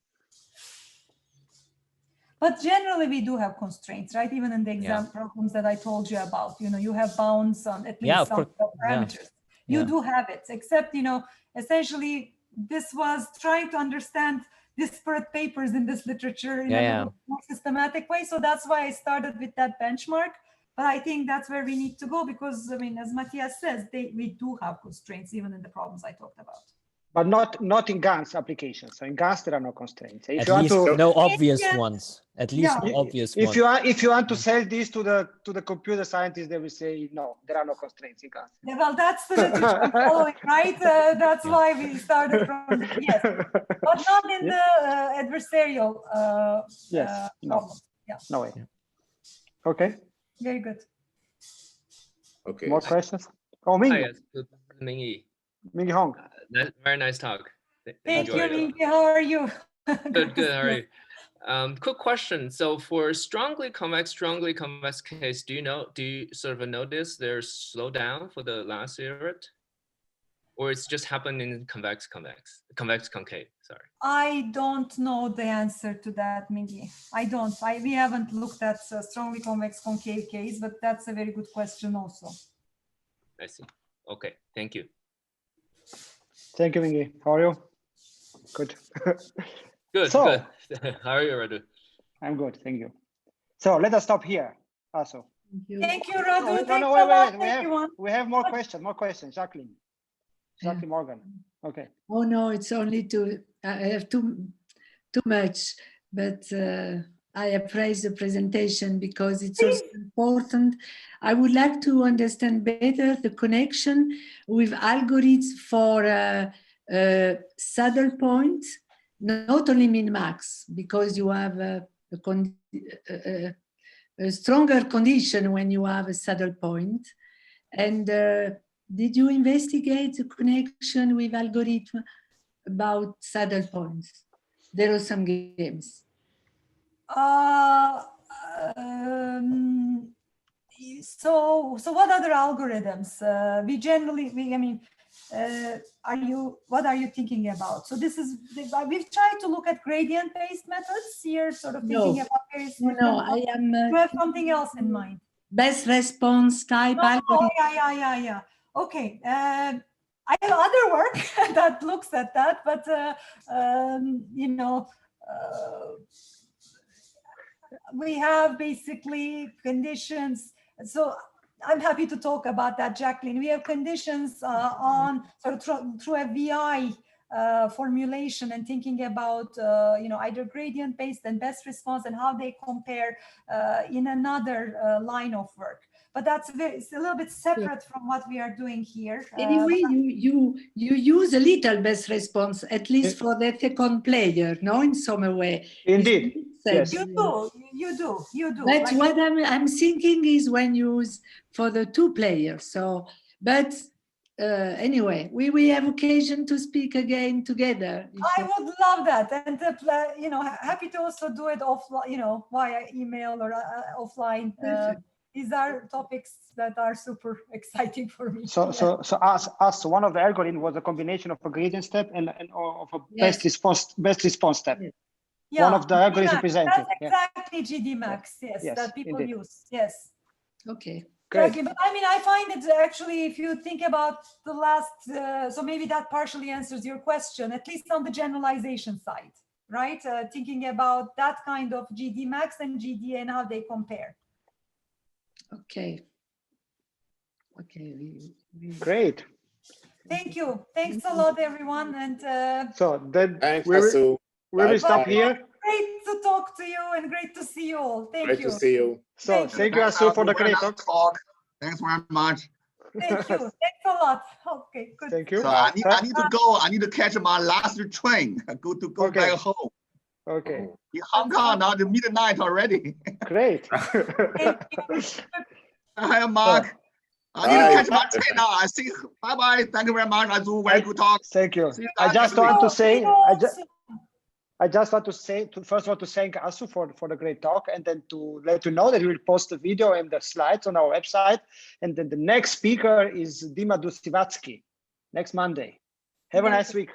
But generally, we do have constraints, right? Even in the exam problems that I told you about, you know, you have bounds on at least some parameters. You do have it, except, you know, essentially, this was trying to understand disparate papers in this literature in a more systematic way. So that's why I started with that benchmark. But I think that's where we need to go because, I mean, as Matthias says, we do have constraints even in the problems I talked about. But not in GANs applications. So in GANs there are no constraints. If at you least want to, no obvious ones. At least no obvious ones. If you want to sell this to the computer scientists, they will say no, there are no constraints in GANs. Yeah, well, that's the literature I'm following, right? That's why we started from but not in the adversarial. No, no way. Okay. Very good. Okay. More questions? Oh, Ming. Hi, Ming-Yi. Ming Hong. Very nice talk. Thank you, Ming. How are you? Good, how are you? Quick question. So for strongly convex case, do you sort of notice there's slowdown for the last iterate? Or it's just happened in convex concave, sorry. I don't know the answer to that, Mingy. I don't. We haven't looked at strongly convex concave case, but that's a very good question also. I see. Okay, thank you. Thank you, Mingy. How are you? Good. Good, so, good. How are you, Radu? I'm good, thank you. So let us stop here, Asu. Thank you, Radu. No, we have more questions, Jacqueline. Jacqueline Morgan. Okay. Oh no, it's only two. I have too much, but I appraise the presentation because it's also important. I would like to understand better the connection with algorithms for saddle point, not only min-max, because you have a stronger condition when you have a saddle point. And did you investigate the connection with algorithm about saddle points? There are some games. So what other algorithms? What are you thinking about? So we've tried to look at gradient-based methods here, sort of thinking about various. No, I am. You have something else in mind. Best response type algorithm. Yeah. Okay. I have other work that looks at that, but we have basically conditions. So I'm happy to talk about that, Jacqueline. We have conditions on sort of through a VI formulation and thinking about either gradient based and best response and how they compare in another line of work. But it's a little bit separate from what we are doing here. Anyway, you use a little best response, at least for the second player, no, in some way. Indeed. Yes. You do. But like what I'm thinking is when you use for the two players. So, but anyway, we have occasion to speak again together. I would love that, and happy to also do it offline, via email or offline. These are topics that are super exciting for me. So as one of the algorithms was a combination of a gradient step and of a best response step. Yeah, one of the algorithms presented. That's exactly GD Max, yes, that people use. Yes. Okay. Great. Exactly. But I mean, I find it actually, if you think about the last, so maybe that partially answers your question, at least on the generalization side, right? Thinking about that kind of GD Max and GDA and how they compare. Okay. Great. Thank you. Thanks a lot, everyone. And so then Thanks, we Asu. will stop Bye. here. great to talk to you and great to see you all. Thank Great you. to see you. So thank you, Asu, for the great talk. Thanks very much. Thank you. Thanks a lot. Okay, good. Thank you. So I need to go. I need to catch my last train. Go Okay. back home. Okay, In Hong Kong now, the midnight already. great. Thank you. Hi, Mark. I need to catch my train now. I see. Bye bye. Thank you very much, Azu. Very good talk. Thank you. See you I guys just next want to week. say, Also, I just want to say, first of all, to thank Asu for the great talk, and then to let you know that we will post the video and the slides on our website. And then the next speaker is Dima Dusivatsky next Monday. Have a nice week.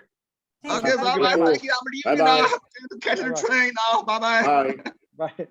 thank Okay, you. bye bye. Bye-bye. Thank you. I'm leaving Bye-bye. now. To catch the train now. Bye bye. Bye. Bye.